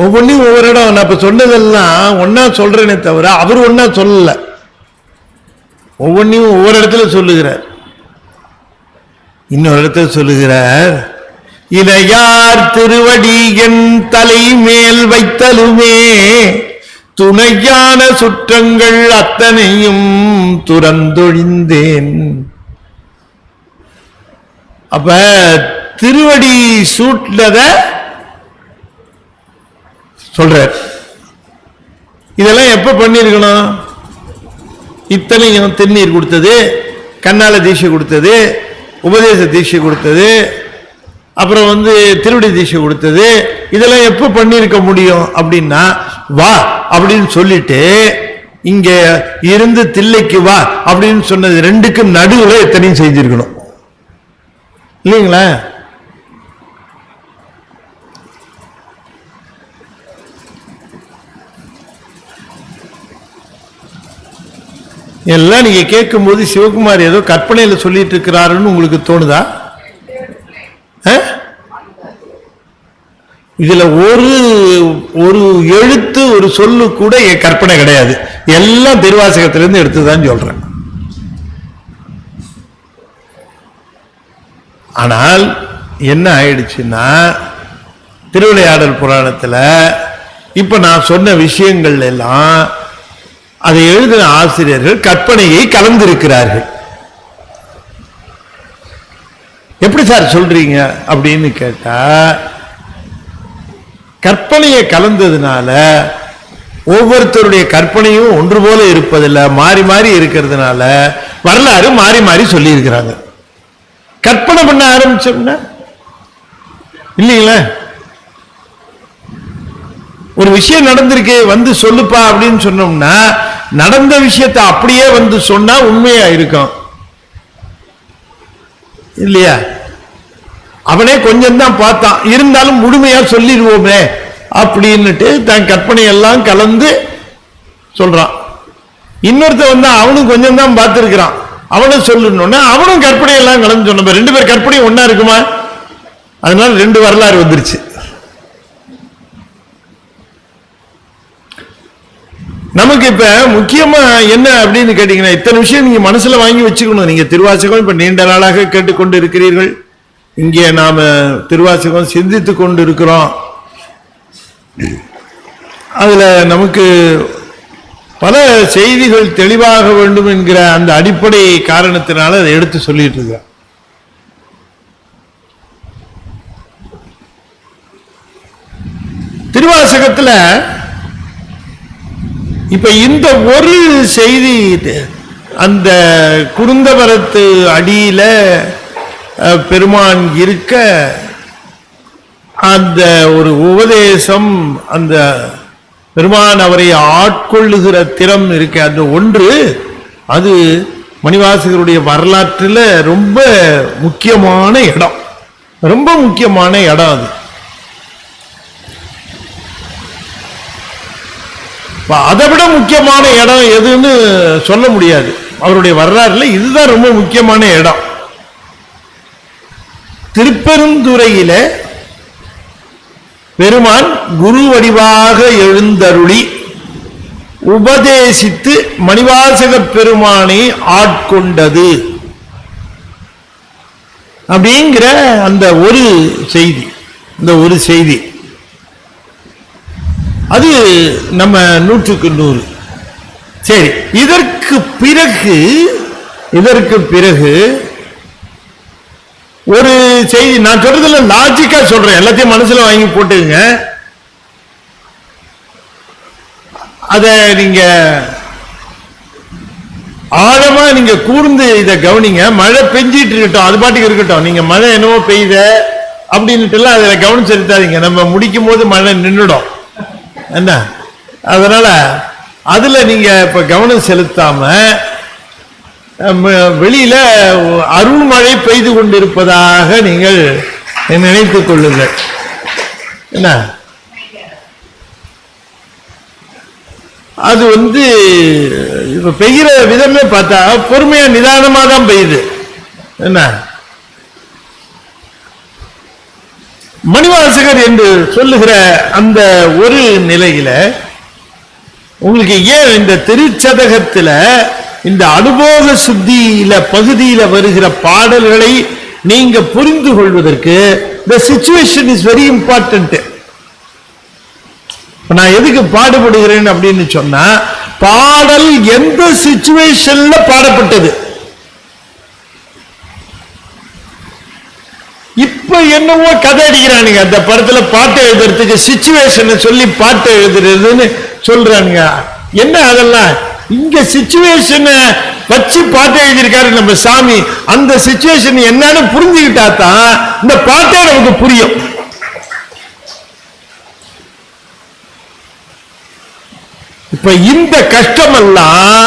ஒவ்வொன்றையும் ஒவ்வொரு இடம். நான் இப்ப சொன்னதெல்லாம் ஒன்னா சொல்றேனே தவிர அவர் ஒன்னா சொல்லல. ஒவ்வொன்றையும் ஒவ்வொரு இடத்துல சொல்லுகிறார். இன்னொரு இடத்துல சொல்லுகிறார் இதையார் திருவடி என் தலை மேல் வைத்தலுமே துணையான சுற்றங்கள் அத்தனையும் துறந்தொழிந்தேன். அப்ப திருவடி சூட்லத சொல்ற. இதெல்லாம் எப்ப பண்ணிருக்கணும்? இத்தனையும் திருநீர் கொடுத்தது, கண்ணால தீட்சை கொடுத்தது, உபதேச தீட்சை கொடுத்தது, அப்புறம் திருவடி தீட்சை கொடுத்தது, இதெல்லாம் எப்ப பண்ணிருக்க முடியும் அப்படின்னா, வா அப்படின்னு சொல்லிட்டு இங்க இருந்து தில்லைக்கு வா அப்படின்னு சொன்னது ரெண்டுக்கும் நடுவுல எத்தனையும் செஞ்சிருக்கணும் இல்லைங்களா? எல்லாம் நீங்க கேட்கும் போது சிவகுமார் ஏதோ கற்பனையில சொல்லிட்டு இருக்கிறாருன்னு உங்களுக்கு தோணுதா? இதுல ஒரு எழுத்து ஒரு சொல்லு கூட என் கற்பனை கிடையாது. எல்லாம் திருவாசகத்திலிருந்து எடுத்துதான் சொல்றேன். ஆனால் என்ன ஆயிடுச்சுன்னா, திருவிளையாடல் புராணத்துல இப்ப நான் சொன்ன விஷயங்கள் எல்லாம் அதை எழுதின ஆசிரியர்கள் கற்பனையை கலந்திருக்கிறார்கள். எப்படி சார் சொல்றீங்க அப்படின்னு கேட்டா, கற்பனையை கலந்ததுனால ஒவ்வொருத்தருடைய கற்பனையும் ஒன்று போல இருப்பதில்லை, மாறி மாறி இருக்கிறதுனால வரலாறு மாறி மாறி சொல்லி இருக்கிறாங்க. கற்பனை பண்ண ஆரம்பிச்சோம்னா இல்லைங்களா? ஒரு விஷயம் நடந்திருக்கு சொல்லுப்பா அப்படின்னு சொன்னோம்னா, நடந்த விஷயத்தை அப்படியே சொன்னா உண்மையா இருக்கும் இல்லையா? அவனே கொஞ்சம் தான் பார்த்தான், இருந்தாலும் முழுமையா சொல்லிடுவோமே அப்படின்னுட்டு தன் கற்பனை எல்லாம் கலந்து சொல்றான். இன்னொருத்த அவனும் கொஞ்சம் தான் பார்த்திருக்கிறான், அவனும் சொல்லணும்னா அவனும் கற்பனை எல்லாம் கலந்து சொன்ன ரெண்டு பேர் கற்பனை ஒன்னா இருக்குமா? அதனால ரெண்டு வரலாறு வந்துருச்சு. நமக்கு இப்ப முக்கியமா என்ன அப்படின்னு கேட்டீங்கன்னா, இத்தனை விஷயம் நீங்க மனசுல வாங்கி வச்சுக்கணும். நீங்க திருவாசகம் இப்ப நீண்ட நாளாக கேட்டுக்கொண்டு இருக்கிறீர்கள். இங்கே நாம திருவாசகம் சிந்தித்துக் கொண்டு இருக்கிறோம். அதுல நமக்கு பல செய்திகள் தெளிவாக வேண்டும் என்கிற அந்த அடிப்படை காரணத்தினால அதை எடுத்து சொல்லிட்டு இருக்க. திருவாசகத்துல இப்ப இந்த ஒரு செய்தி, அந்த குருந்தவரத்து அடியில பெருமான் இருக்க அந்த ஒரு உபதேசம், அந்த பெருமான் அவரை ஆட்கொள்ளுகிற திறம் இருக்க, அந்த ஒன்று அது மணிவாசகருடைய வரலாற்றில் ரொம்ப முக்கியமான இடம், ரொம்ப முக்கியமான இடம். அது அதை விட முக்கியமான இடம் எதுன்னு சொல்ல முடியாது. அவருடைய வரலாறுல இதுதான் ரொம்ப முக்கியமான இடம். திருப்பெருந்துறையில பெருமான் குரு வடிவாக எழுந்தருளி உபதேசித்து மணிவாசக பெருமானை ஆட்கொண்டது அப்படிங்கிற அந்த ஒரு செய்தி, இந்த ஒரு செய்தி அது நம்ம 100க்கு 100. சரி, இதற்கு பிறகு ஒரு செய்தி நான் சொல்றதுல லாஜிக்கா சொல்றேன், எல்லாத்தையும் மனசுல வாங்கி போட்டுங்க. அத நீங்க ஆழமா நீங்க கூர்ந்து இதை கவனிங்க. மழை பெஞ்சிட்டு இருக்கட்டும், அது பாட்டுக்கு இருக்கட்டும். நீங்க மழை என்னவோ பெய்யுத அப்படின்ட்டு எல்லாம் அதுல கவனம் செலுத்தாதீங்க. நம்ம முடிக்கும் போது மழை நின்றுடும் என்ன. அதனால அதுல நீங்க இப்ப கவனம் செலுத்தாம வெளியில அருள்மழை பெய்து கொண்டிருப்பதாக நீங்கள் நினைத்துக் கொள்ளுங்கள். என்ன அது இப்ப பெய்கிற விதமே பார்த்தா பொறுமையா நிதானமா தான் பெய்யுது. என்ன மணிவாசகர் என்று சொல்லுகிற அந்த ஒரு நிலையில உங்களுக்கு ஏன் இந்த திருச்சதகத்துல இந்த அனுபவ சுத்தியில பகுதியில வருகிற பாடல்களை நீங்க புரிந்து கொள்வதற்கு the situation is very important. நான் எதுக்கு பாடுபடுகிறேன் அப்படின்னு சொன்னா, பாடல் எந்த சிச்சுவேஷன்ல பாடப்பட்டது. இப்ப என்னவோ கதை அடிக்கிறானுங்க, அந்த படத்துல பாட்டு எழுதுறதுக்கு சிச்சுவேஷனை சொல்லி பாட்டு எழுதுறதுன்னு சொல்றானுங்க. என்ன அதெல்லாம்? இங்க சிச்சுவேஷனை வச்சு பாட்டு எழுதியிருக்காரு நம்ம சாமி. அந்த சிச்சுவேஷன் என்னன்னு புரிஞ்சுக்கிட்டா தான் இந்த பாட்டே நமக்கு புரியும். இப்ப இந்த கஷ்டமெல்லாம்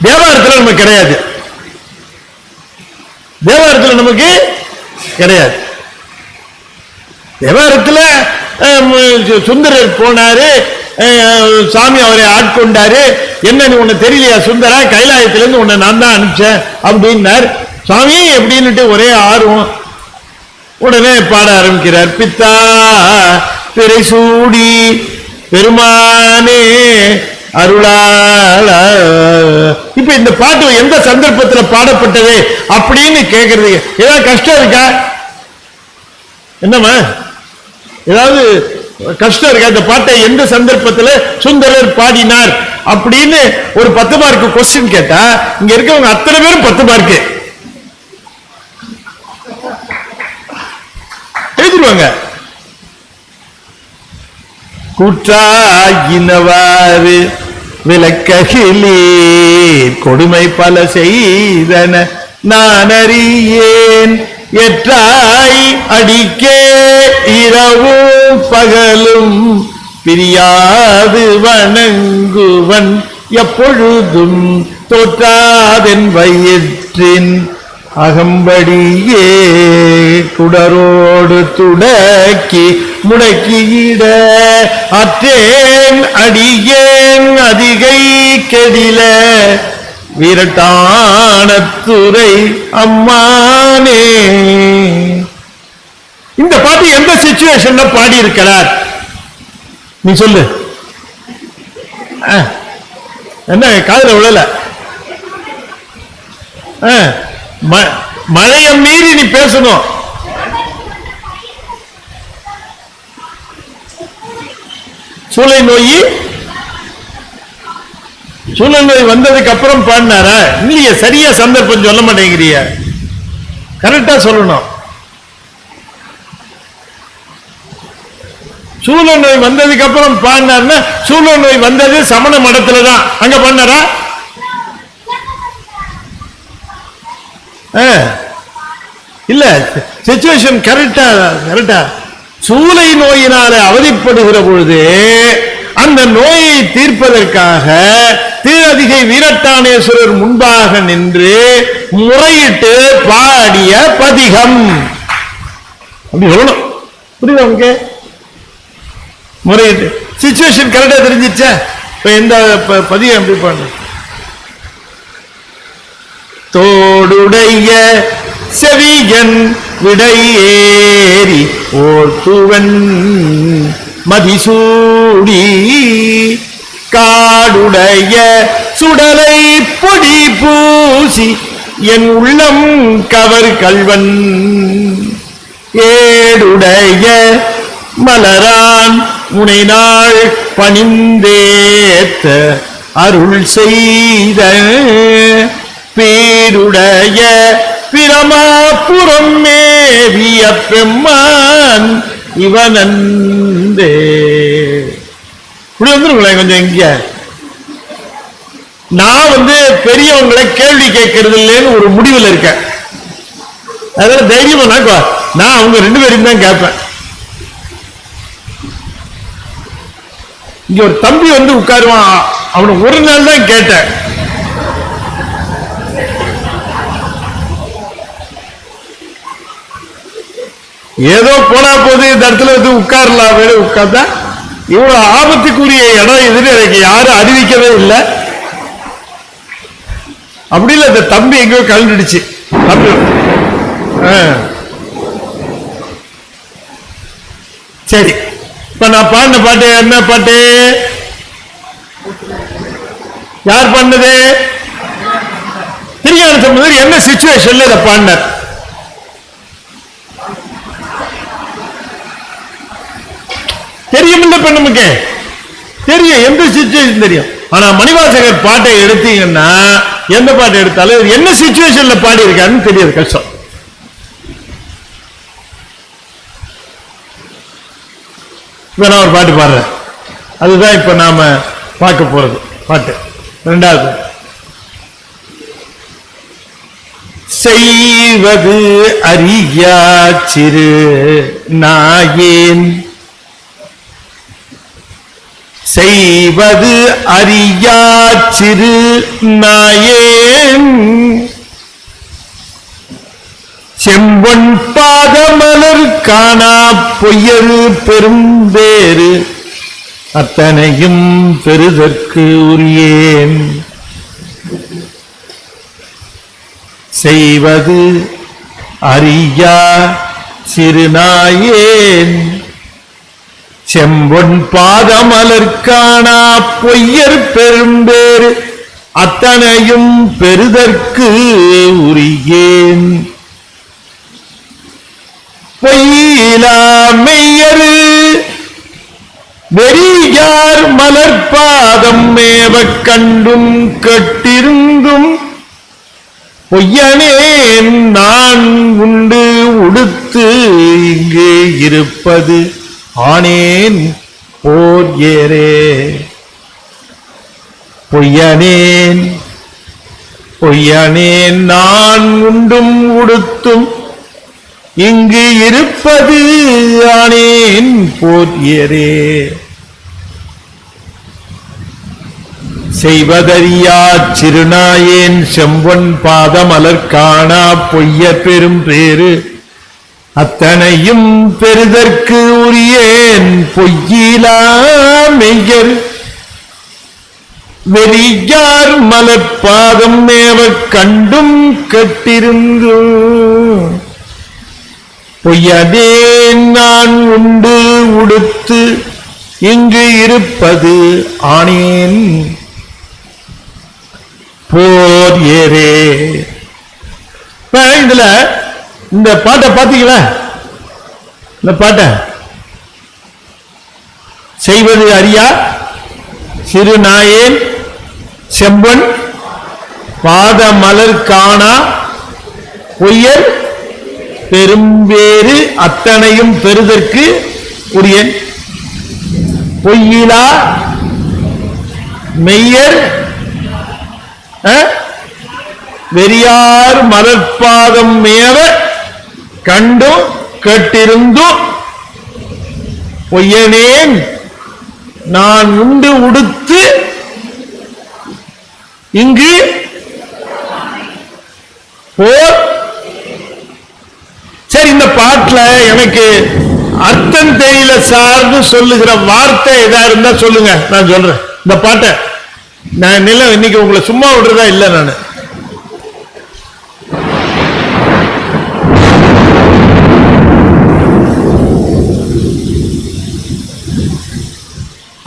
தேவாரத்தில் நமக்கு கிடையாது. தேவாரத்தில் நமக்கு கிடையாது. தேவாரத்தில் சுந்தரர் போனாரு, சாமி அவரை ஆட்கொண்டாரு. என்ன உன்னை தெரியலையா சுந்தரா, கைலாயத்திலிருந்து உன்னை நான் தான் அனுப்பிச்சேன் அப்படின்னார். சாமி எப்படின்னுட்டு ஒரே ஆர்வம். உடனே பாட ஆரம்பிக்கிறார். பித்தா பிறை சூடி பெருமானே அருளாள. இப்ப இந்த பாட்டு எந்த சந்தர்ப்பத்தில் பாடப்பட்டது அப்படின்னு கேட்கறது ஏதாவது கஷ்டம் இருக்கா? என்னமா ஏதாவது கஷ்டம் இருக்கா? இந்த பாட்டை எந்த சந்தர்ப்பத்தில் சுந்தரர் பாடினார் அப்படின்னு ஒரு 10 மார்க்கு கொஸ்டின் கேட்டா இங்க இருக்கவங்க அத்தனை பேரும் 10 மார்க்கு எழுதிடுவாங்க. கூற்றாயினவாறு விளக்ககிலீர் கொடுமை பல செய்தன நான் அறியேன். எற்றாய் அடிக்கே இரவும் பகலும் பிரியாது வணங்குவன் எப்பொழுதும் தோற்றாதென் வயிற்றின் அகம்படியே குடரோடு துடக்கி முடக்கியிட அற்றேன் அடியேன் அதிகை கெடில வீரட்டானத்துறை அம்மானே. இந்த பாட்டு எந்த சிச்சுவேஷன்ல பாடி இருக்கிறார் நீ சொல்லு. என்ன காதுல விழல? மழைய மீறி நீ பேசணும். சூளை நோய் வந்ததுக்கு அப்புறம் பாடினாரா? இல்லையே, சரியா சந்தர்ப்பம் சொல்ல மாட்டேங்கிறிய, கரெக்டா சொல்லணும். சூழ நோய் வந்ததுக்கு அப்புறம் பாடினார்னா சூழ நோய் வந்தது சமண மடத்துல தான், அங்க பாடினாரா? இல்ல, சிச்சுவேஷன் கரெக்டா. சூளை நோயினால அவதிப்படுகிற பொழுது அந்த நோயை தீர்ப்பதற்காக திருஅதிகை வீரட்டானேஸ்வரர் முன்பாக நின்று முறையிட்டு பாடிய பதிகம் அப்படி சொல்லணும். புரியுதா உங்களுக்கு? முறையிட்டு சிச்சுவேஷன் கரெக்டா தெரிஞ்சிச்சா? இப்ப எந்த பதிகம் எப்படி பண்ண? தோடுடைய செவியன் விடையேறி ஓர்த்துவன் மதிசூடி காடுடைய சுடலை பொடி பூசி என் உள்ளம் கவர் கல்வன் ஏடுடைய மலரான் முனைநாள் பணிந்தேத்த அருள் செய்த பேருடைய பிரமாபுரம் மேவிய பெம்மான் இவனந்தே. இப்படி வந்துருங்களேன் கொஞ்சம். இங்க நான் பெரியவங்களை கேள்வி கேட்கறது இல்லைன்னு ஒரு முடிவில் இருக்கேன். அதனால தைரியமா நான் அவங்க 2 பேரும் தான் கேட்பேன். இங்க ஒரு தம்பி உட்காருவான், அவனை ஒரு நாள் தான் கேட்டேன். ஏதோ போனா போது இந்த இடத்துல உட்காரலாம், உட்கார்ந்தா இவ்வளவு ஆபத்துக்குரிய இடம் இதுன்னு எனக்கு யாரும் அறிவிக்கவே இல்லை. அப்படி இல்லை, இந்த தம்பி எங்கேயோ கலந்துடுச்சு. சரி, இப்ப நான் பாடின பாட்டு என்ன பாட்டு? யார் பாடினது? திருஞான சம்பந்தர். என்ன சிச்சுவேஷன்ல இதை பாடினார்? தெரியும் இல்ல பெண்ணுக்கு தெரியும், எந்த சிச்சுவேஷன் தெரியும். ஆனா மணிவாசகர் பாட்டை எடுத்தீங்கன்னா எந்த பாட்டை எடுத்தாலும் என்ன சிச்சுவேஷன்ல பாடி இருக்காருன்னு தெரியாது, கஷ்டம். இப்ப நான் ஒரு பாட்டு பாடுறேன், அதுதான் இப்ப நாம பார்க்க போறது பாட்டு. இரண்டாவது, செய்வது அறியா சிறு நாயேன், செய்வது அறியா சிறு நாயேன், செம்பொன் பாதமலர் காணா பொய்யரு பெரும்பேறு அத்தனையும் பெறுதற்கு உரியேன். செய்வது அறியா சிறுநாயேன், செம்பொன் பாதமலர் காணா பொய்யர் பெரும்பேறு அத்தனையும் பெறுதற்கு உரியேன். பொய்யிலா மெய்யரு வெறியார் மலர்பாதம் மேவக் கண்டும் கட்டிருந்தும் பொய்யனேன் நான் உண்டு உடுத்து இங்கு இருப்பது ஆனேன் போர் ஏரே. பொய்யனேன் பொய்யனேன் நான் உண்டும் உடுத்தும் இங்கு இருப்பது ஆனேன் போர் ஏரே. செய்வதறியா சிறுநாயேன், செம்பொன் பாதமலர் காணா பொய்ய பெரும் பேரு அத்தனையும் பெறுதற்கு உரியேன். பொய்யிலா மெய்யர் வெறியார் மலர்பாதம் மேவக் கண்டும் கட்டிருந்து பொய்யனேன் நான் உண்டு உடுத்து இங்கு இருப்பது ஆனேன் போர் ஏரே. இதுல இந்த பாட்டை பாத்தீங்களா? இந்த பாட்டை செய்வது அறியா சிறு நாயேன், செம்பன் பாத மலர் காணா பொய்யர் பெரும்பேறு அத்தனையும் பெறுதற்கு உரியன். பொய்யிலா மெய்யர் வெறியார் மலர்பாதம் மேவ கண்டும் கட்டிருந்தும் பொய்யனேன் நான் உண்டு உடுத்து இங்கு போர். சரி, இந்த பாட்டுல எனக்கு அர்த்தம் தெரியல சார்னு சொல்லுகிற வார்த்தை ஏதா இருந்தா சொல்லுங்க, நான் சொல்றேன். இந்த பாட்டை நான் இன்னைக்கு உங்களை சும்மா விடுறதா இல்ல. நான்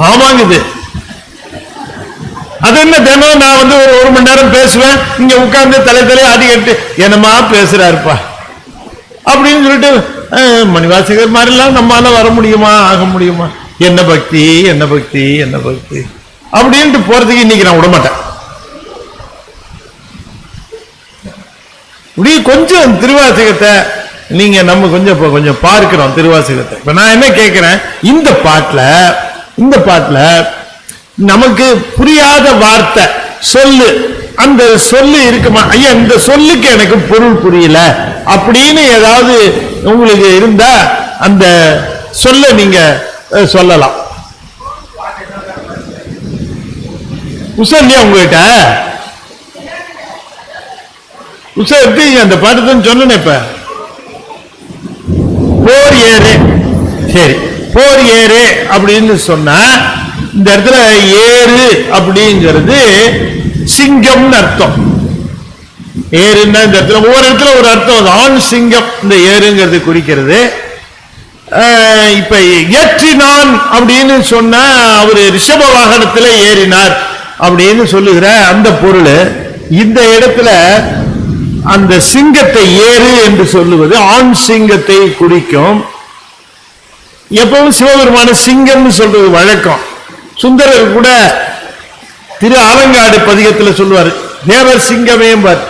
ஆமாங்க, இது அது என்ன தினம் நான் வந்து ஒரு மணி நேரம் பேசுவேன், இங்க உட்கார்ந்து தலை ஆடி கட்டு என்னமா பேசுறாருப்பா அப்படின்னு சொல்லிட்டு மணிவாசகர் மாதிரிலாம் நம்மளால வர முடியுமா, ஆக முடியுமா? என்ன பக்தி என்ன பக்தி என்ன பக்தி அப்படின்ட்டு போறதுக்கு இன்னைக்கு நான் விடமாட்டேன். இப்படி கொஞ்சம் திருவாசகத்தை நீங்க நம்ம கொஞ்சம் பார்க்கிறோம் திருவாசகத்தை. இப்ப நான் என்ன கேட்கிறேன், இந்த பாட்டுல நமக்கு புரியாத வார்த்தை சொல்லு, அந்த சொல்லு இருக்குமா? ஐயா, இந்த சொல்லுக்கு எனக்கு பொருள் புரியல அப்படின்னு ஏதாவது உங்களுக்கு இருந்தா அந்த சொல்ல நீங்க சொல்லலாம். உசல்லையா உங்ககிட்ட உச எப்படி அந்த பாட்டு தான் சொன்னேன். இப்ப போர் ஏறு, சரி, போர் ஏறு அப்படின்னு சொன்னா இந்த இடத்துல ஏறு அப்படிங்கிறது சிங்கம்னு அர்த்தம். ஏறுன்னா இந்த இடத்துல ஒவ்வொரு இடத்துல ஒரு அர்த்தம். ஆண் சிங்கம் இந்த ஏறுங்கிறது குறிக்கிறது. இப்ப ஏற்றினான் அப்படின்னு சொன்னா அவரு ரிஷப வாகனத்துல ஏறினார் அப்படின்னு சொல்லுகிற அந்த பொருள் இந்த இடத்துல அந்த சிங்கத்தை ஏறு என்று சொல்லுவது ஆண் சிங்கத்தை குறிக்கும். எப்பவும் சிவபெருமான சிங்கம்னு சொல்றது வழக்கம். சுந்தரர் கூட திரு ஆலங்காடு பதிகத்தில் சொல்லுவார், தேவர் சிங்கமே பார்.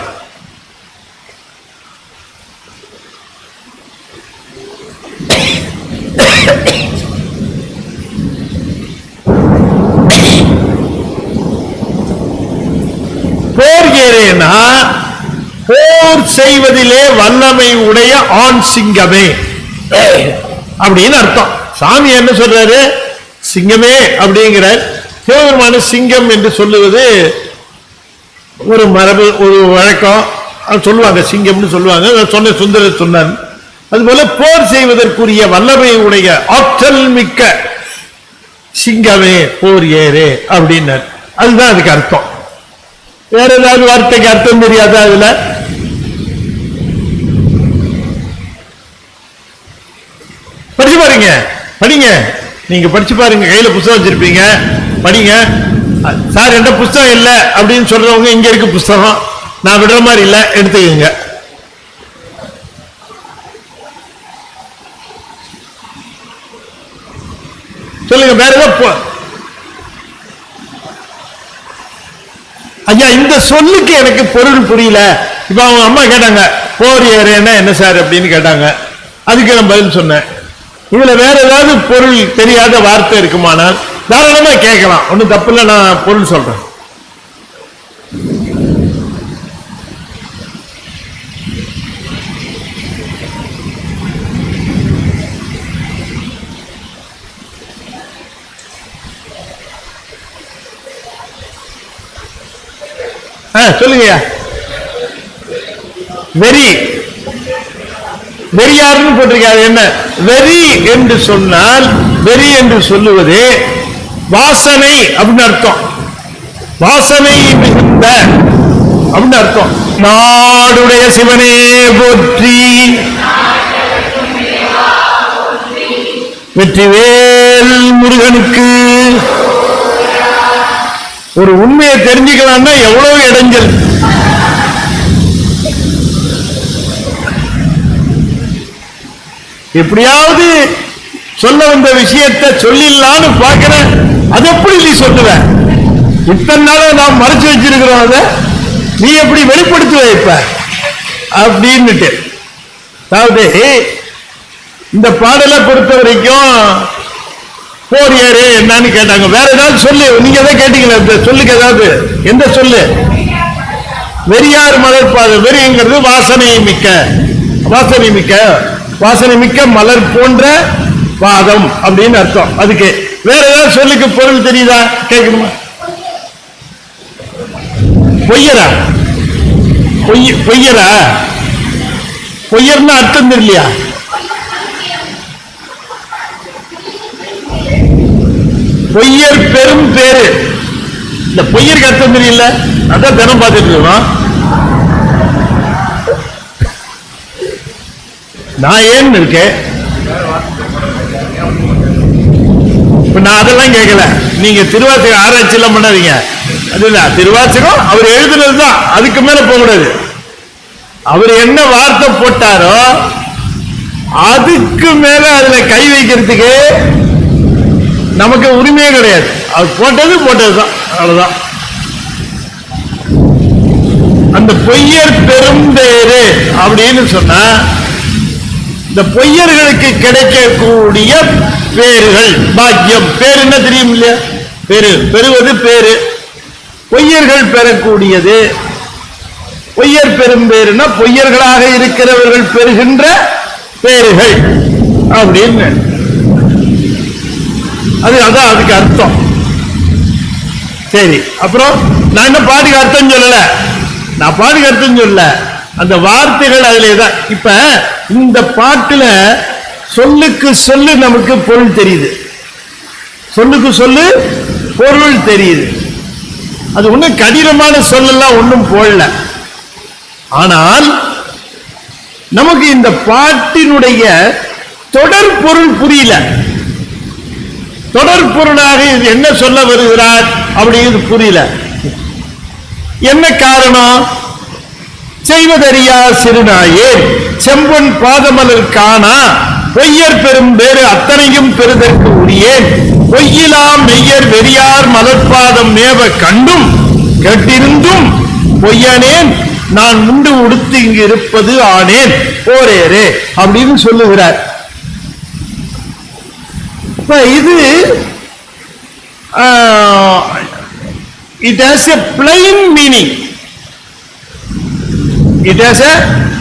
போர் ஏறேனா போர் செய்வதிலே வல்லமை உடைய ஆண் சிங்கமே அப்படின்னு அர்த்தம். சாமி என்ன சொல்றாரு? சிங்கமே அப்படிங்கிறார். சிவபெருமான சிங்கம் என்று சொல்லுவது ஒரு மரபு, ஒரு வழக்கம். சொல்லுவாங்க, சிங்கம்னு சொல்லுவாங்க. சொன்ன சுந்தரர் சொன்னார். அதுபோல போர் செய்வதற்குரிய வல்லமை உடைய ஆற்றல் மிக்க சிங்கமே போர் ஏறு அப்படின்னார். அதுதான் அதுக்கு அர்த்தம். வேற ஏதாவது வார்த்தைக்கு அர்த்தம் தெரியாதா? அதுல படிச்சு பாருங்க, படிங்க, நீங்க படிச்சு பாருங்க. கையில புத்தகம் வச்சிருப்பீங்க, படிங்க. சார் என்ற புத்தகம் இல்லை அப்படின்னு சொல்றவங்க இங்க இருக்கு புத்தகம், நான் விடுற மாதிரி இல்லை, எடுத்துக்கங்க. சொல்லுங்க வேற ஏதோ. ஐயா இந்த சொல்லுக்கு எனக்கு பொருள் புரியல. இப்ப அவங்க அம்மா கேட்டாங்க, போர் ஏறேன்னா என்ன சார் அப்படின்னு கேட்டாங்க. அதுக்கு நான் பதில் சொன்னேன். இதுல வேற ஏதாவது பொருள் தெரியாத வார்த்தை இருக்குமானால் தாராளமா கேட்கலாம், ஒன்னும் தப்பு இல்லை. நான் பொருள் சொல்றேன். சொல்லுங்கய்யா. வெறி, வெறியாருன்னு போட்டிருக்காரு. என்ன வெறி என்று சொன்னால், வெறி என்று சொல்லுவது வாசனை அப்படின்னு அர்த்தம். வாசனை மிகுந்த அப்படின்னு அர்த்தம். நாடுடைய சிவனே போற்றி, வெற்றிவேல் முருகனுக்கு. ஒரு உண்மையை தெரிஞ்சுக்கலாம்னா எவ்வளவு இடைஞ்சல். எப்படியாவது சொல்ல வந்த விஷயத்தை சொல்லிடலான்னு பார்க்கிறேன். அது எப்படி நீ சொல்லுவ? இத்தனை நாள நாம் மறைச்சு வச்சிருக்கிறோம், அதை நீ எப்படி வெளிப்படுத்தி வைப்ப அப்படின்னுட்டு. அதாவது இந்த பாடலை பொறுத்த வரைக்கும் போர் ஏறு என்னன்னு கேட்டாங்க. வேற ஏதாவது சொல்லு, நீங்க தான் கேட்டீங்களா? இந்த சொல்லுக்கு ஏதாவது, எந்த சொல்லு? வெறியார் மலர்பாத. வெறிங்கிறது வாசனை மிக்க, வாசனை மிக்க, வாசனை மிக்க மலர் போன்ற பாதம் அப்படின்னு அர்த்தம். அதுக்கு வேற ஏதாவது சொல்லுக்கு பொருள் தெரியுதா? கேட்கணுமா? பொய்யரா? பொய்யரா? பொய்யர்னா அர்த்தம் தெரியலையா? பொய்யர் பெரும் பேரு. இந்த பொய்யருக்கு அர்த்தம் தெரியல, அதான் தினம் பார்த்துட்டு இருக்கோம். நான் ஏன்னு இருக்கேன். இப்ப நான் அதெல்லாம் கேட்கல. நீங்க திருவாசகம் ஆராய்ச்சி எல்லாம் பண்ணாதீங்க. அதுதான் திருவாசகம் அவர் எழுதுனதுதான், அதுக்கு மேல போக கூடாது. அவர் என்ன வார்த்தை போட்டாரோ அதுக்கு மேல அதுல கை வைக்கிறதுக்கு நமக்கு உரிமையே கிடையாது. அவர் போட்டது போட்டதுதான், அவ்வளவுதான். அந்த பொய்யர் பெரும் பேரு அப்படின்னு சொன்னா, இந்த பொய்யர்களுக்கு கிடைக்கக்கூடிய பேர்கள், பாக்கியம். பேரு என்ன தெரியும் இல்லையா? பேரு பெறுவது பேரு. பொய்யர்கள் பெறக்கூடியது. பொய்யர் பெரும் பேருன்னா பொய்யர்களாக இருக்கிறவர்கள் பெறுகின்ற பேர்கள் அப்படின்னு. அதான் அதுக்கு அர்த்தம். சரி, அப்புறம் நான் என்ன பாட்டுக்கு அர்த்தம் சொல்லல, நான் பாட்டுக்கு அர்த்தம் சொல்லல, அந்த வார்த்தைகள் அதுலதான். இப்ப இந்த பாட்டுல சொல்லுக்கு சொல்லு நமக்கு பொருள் தெரியுது, சொல்லுக்கு சொல்லு பொருள் தெரியுது. அது ஒன்றும் கடினமான சொல்லலாம் ஒன்றும் போடல. ஆனால் நமக்கு இந்த பாட்டினுடைய தொடர் பொருள் புரியல. தொடர் பொருளாக இது என்ன சொல்ல வருகிறார் அப்படிங்கிறது புரியல. என்ன காரணம்? செய்வதறியா சிறுநாயே செம்பொன் பாதமலர் காணா பொய்யர் பெரும் பேறு அத்தனையும் பெறுதற்கு உரியேன். பொய்யிலாம் மெய்யர் வெறியார் மலர்பாதம் மேவ கண்டும் கேட்டிருந்தும் பொய்யனேன் நான் உண்டு உடுத்து இங்கு இருப்பது ஆனேன் போரேரே அப்படின்னு சொல்லுகிறார். இது it has a plain meaning. It has a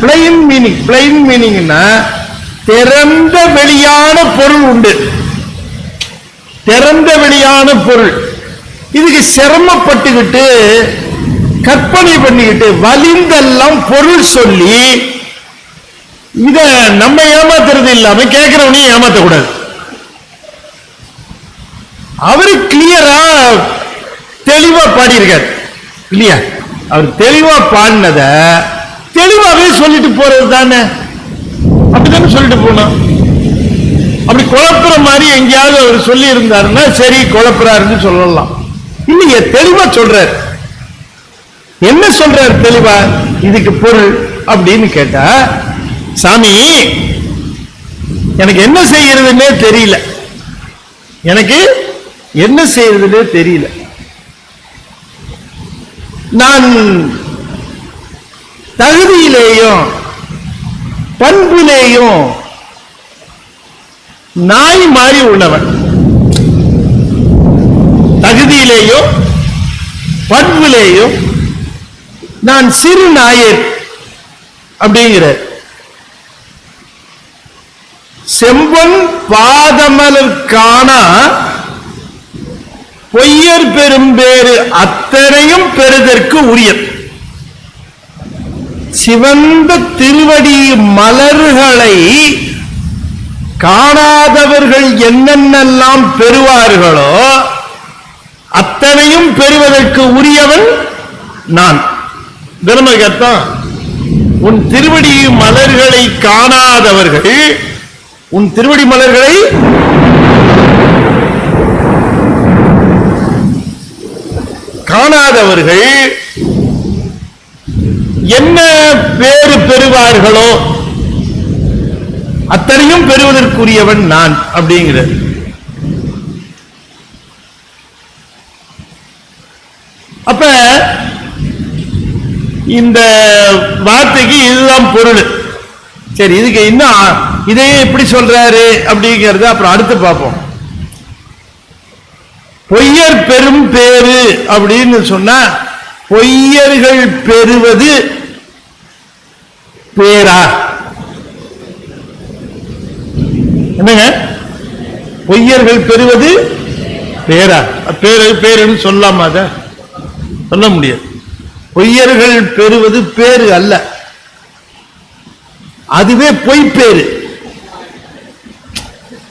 plain meaning. Plain meaning னா திறந்த வெளியான பொருள் உண்டு. திறந்த வெளியான பொருள். இதுக்கு சிரமப்பட்டுக்கிட்டு கற்பனை பண்ணிக்கிட்டு வலிந்தெல்லாம் பொருள் சொல்லி இத நம்ம ஏமாத்துறது இல்லாம கேட்கிறவனையும் ஏமாத்தக்கூடாது. அவரு கிளியரா தெளிவா பாடியிருக்கார் இல்லையா? அவர் தெளிவா பாடினத தெளிவாவே சொல்லிட்டு போறது தானே. அப்படித்தானே சொல்லிட்டு போனோம். அப்படி குழப்புற மாதிரி எங்கேயாவது அவர் சொல்லி இருந்தாருன்னா சரி குழப்புறாருன்னு சொல்லலாம். இல்லையே, தெளிவா சொல்றார். என்ன சொல்றார் தெளிவா? இதுக்கு பொருள் அப்படின்னு கேட்டா, சாமி எனக்கு என்ன செய்யறதுன்னே தெரியல, எனக்கு என்ன செய்யறதுன்னே தெரியல. நான் தகுதியிலேயும் பண்பிலேயும் நாய் மாறி உள்ளவன். தகுதியிலேயும் பண்பிலேயும் நான் சிறு நாயர் அப்படிங்கிற செம்பொன் பாதமலர் காணா பொய்யர் பெரும் பேறு அத்தனையும் பெறுதற்கு உரிய சிவந்த திருவடி மலர்களை காணாதவர்கள் என்னென்னலாம் பெறுவார்களோ அத்தனையும் பெறுவதற்கு உரியவன் நான். தர்மகத்தான் உன் திருவடி மலர்களை காணாதவர்கள், உன் திருவடி மலர்களை காணாதவர்கள் என்ன பேறு பெறுவார்களோ அத்தனையும் பெறுவதற்குரியவன் நான் அப்படிங்கிற. அப்ப இந்த வார்த்தைக்கு இதுதான் பொருள். சரி, இதுக்கு இன்னும் இதையே எப்படி சொல்றாரு அப்படிங்கறத அப்புறம் அடுத்து பார்ப்போம். பொய்யர் பெரும் பேரு அப்படின்னு சொன்னா பொய்யர்கள் பெறுவது பேரா? என்னங்க பொய்யர்கள் பெறுவது பேரா? பேருன்னு சொல்லாமா? அத சொல்ல முடியாது. பொய்யர்கள் பெறுவது பேரு அல்ல, அதுவே பொய் பேரு.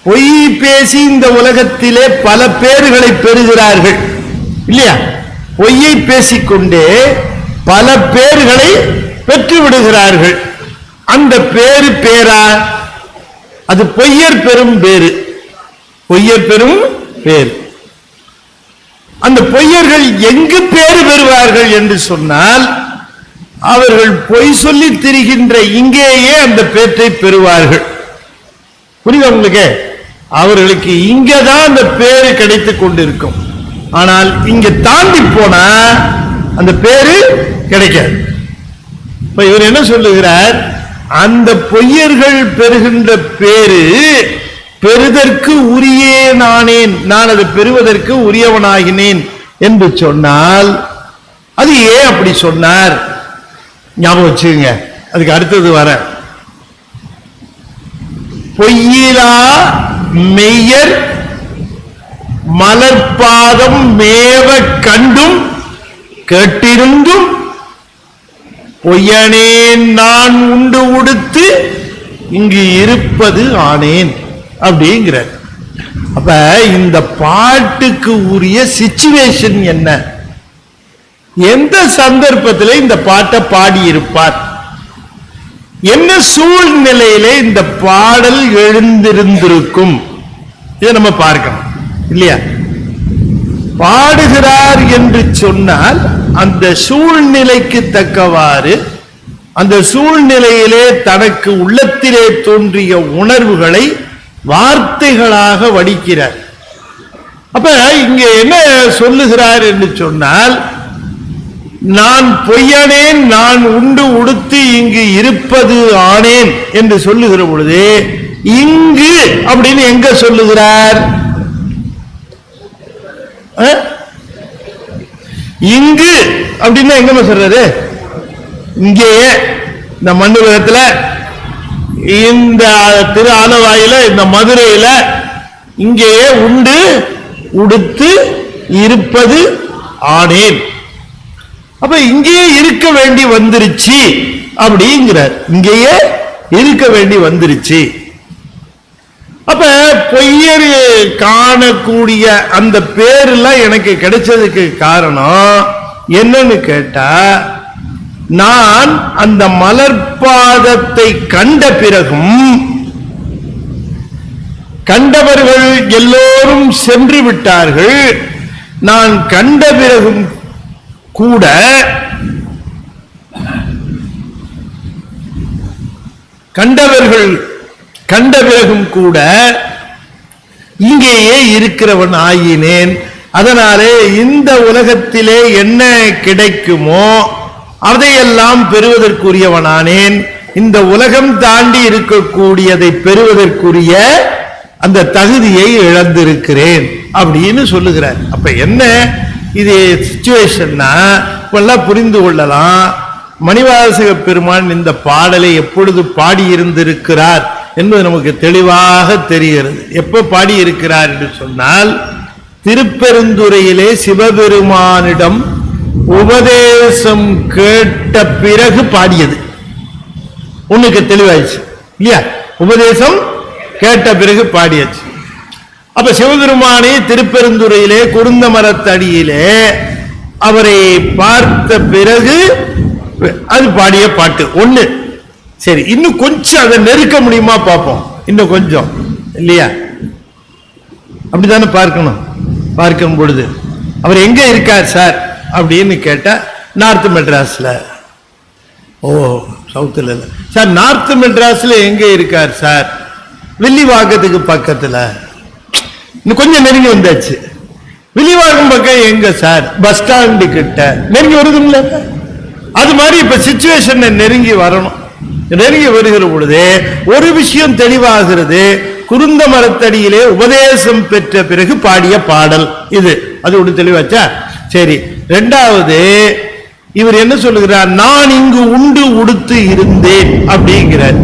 பொய் பேசி இந்த உலகத்திலே பல பேர்களை பெறுகிறார்கள் இல்லையா? பொய்யை பேசிக்கொண்டே பல பேர்களை பெற்று விடுகிறார்கள். அந்த பேரு பேரா? அது பொய்யர் பெரும் பேரு. பொய்யர் பெரும் பேரு. அந்த பொய்யர்கள் எங்கு பேறு பெறுவார்கள் என்று சொன்னால் அவர்கள் பொய் சொல்லி திரிகின்ற இங்கேயே அந்த பேற்றை பெறுவார்கள். புரியுதா உங்களுக்கு? அவர்களுக்கு இங்கதான் அந்த பேரு கிடைத்துக் கொண்டிருக்கும். ஆனால் இங்க தாண்டி போனா அந்த பேரு கிடைக்காது. இப்ப இவர் என்ன சொல்லுகிறார்? அந்த பொய்யர்கள் பெறுகின்ற பேரு பெறுதற்கு உரிய நானேன், நான் அதை பெறுவதற்கு உரியவனாகினேன் என்று சொன்னால் அது ஏன் அப்படி சொன்னார்? ஞாபகம் வச்சுங்க. அதுக்கு அடுத்தது வர பொய்யிலா மெய்யர் மலர்பாதம் மேவ கண்டும் கேட்டிருந்தும் பொய்யனேன் நான் உண்டு உடுத்து இங்கு இருப்பது ஆனேன் அப்படிங்கிற. அப்ப இந்த பாட்டுக்கு உரிய சிச்சுவேஷன் என்ன? எந்த சந்தர்ப்பத்தில் இந்த பாட்டை பாடி இருப்பார்? என்ன சூழ்நிலையிலே இந்த பாடல் எழுந்திருந்திருக்கும்? இதை நம்ம பார்க்கணும் இல்லையா? பாடுகிறார் என்று சொன்னால் அந்த சூழ்நிலைக்கு தக்கவாறு அந்த சூழ்நிலையிலே தனக்கு உள்ளத்திலே தோன்றிய உணர்வுகளை வார்த்தைகளாக வடிக்கிறார். அப்ப இங்க என்ன சொல்லுகிறார் என்று சொன்னால், நான் பொய்யனேன், நான் உண்டு உடுத்து இங்கு இருப்பது ஆனேன் என்று சொல்லுகிற பொழுது இங்கு அப்படின்னு எங்க சொல்லுகிறார்? இங்கு அப்படின்னா எங்க சொல்றாரு? இங்கேயே இந்த மண்ணுலகத்துல, இந்த திரு ஆலவாயில, இந்த மதுரையில இங்கேயே உண்டு உடுத்து இருப்பது ஆனேன். அப்ப இங்கேயே இருக்க வேண்டி வந்துருச்சு அப்படிங்கிறார். இங்கேயே இருக்க வேண்டி வந்துருச்சு. அப்ப பொய்யர் காணக்கூடிய அந்த பேரெல்லாம் எனக்கு கிடைச்சதுக்கு காரணம் என்னன்னு கேட்டா, நான் அந்த மலர்பாதத்தை கண்ட பிறகும், கண்டவர்கள் எல்லோரும் சென்று விட்டார்கள், நான் கண்ட பிறகும் கூட கண்டவர்கள் கண்ட பிறகும் கூட இங்கேயே இருக்கிறவன் ஆயினேன். அதனாலே இந்த உலகத்திலே என்ன கிடைக்குமோ அதையெல்லாம் பெறுவதற்குரியவனானேன். இந்த உலகம் தாண்டி இருக்கக்கூடியதை பெறுவதற்குரிய அந்த தகுதியை இழந்திருக்கிறேன் அப்படின்னு சொல்லுகிறார். அப்ப என்ன இது சிச்சுவேஷன்னா இப்பெல்லாம் புரிந்து கொள்ளலாம். மணிவாசக பெருமான் இந்த பாடலை எப்பொழுது பாடியிருந்திருக்கிறார் என்பது நமக்கு தெளிவாக தெரிகிறது. எப்ப பாடியிருக்கிறார் என்று சொன்னால், திருப்பெருந்துறையிலே சிவபெருமானிடம் உபதேசம் கேட்ட பிறகு பாடியது. உனக்கு தெளிவாயிடுச்சு இல்லையா? உபதேசம் கேட்ட பிறகு பாடியாச்சு. அப்ப சிவபெருமானே திருப்பெருந்துறையிலே குருந்த மரத்தடியிலே அவரை பார்த்த பிறகு அது பாடிய பாட்டு ஒண்ணு. சரி, இன்னும் கொஞ்சம் அதை நெருக்க முடியுமா பார்ப்போம். இன்னும் கொஞ்சம் இல்லையா? அப்படித்தானே பார்க்கணும். பார்க்கும் பொழுது அவர் எங்க இருக்கார் சார் அப்படின்னு கேட்டா, நார்த் மெட்ராஸ்ல. ஓ, சவுத்துல இல்ல சார். நார்த் மெட்ராஸ்ல எங்க இருக்கார் சார்? வில்லிவாக்கத்துக்கு பக்கத்துல. இன்னும் கொஞ்சம் நெருங்கி வந்தாச்சு. வில்லிவாக்கம் பக்கம் எங்க சார்? பஸ் ஸ்டாண்டு கிட்ட. நெருங்கி வருதுங்களா? அது மாதிரி இப்ப சிச்சுவேஷன் நெருங்கி வரணும். நெருங்கி வருகிற பொழுது ஒரு விஷயம் தெளிவாகிறது. குருந்த மரத்தடியிலே உபதேசம் பெற்ற பிறகு பாடிய பாடல் இது. அது ஒன்று தெளிவாச்சா? சரி, இரண்டாவது இவர் என்ன சொல்லுகிறார்? நான் இங்கு உண்டு உடுத்து இருந்தேன் அப்படிங்கிறார்.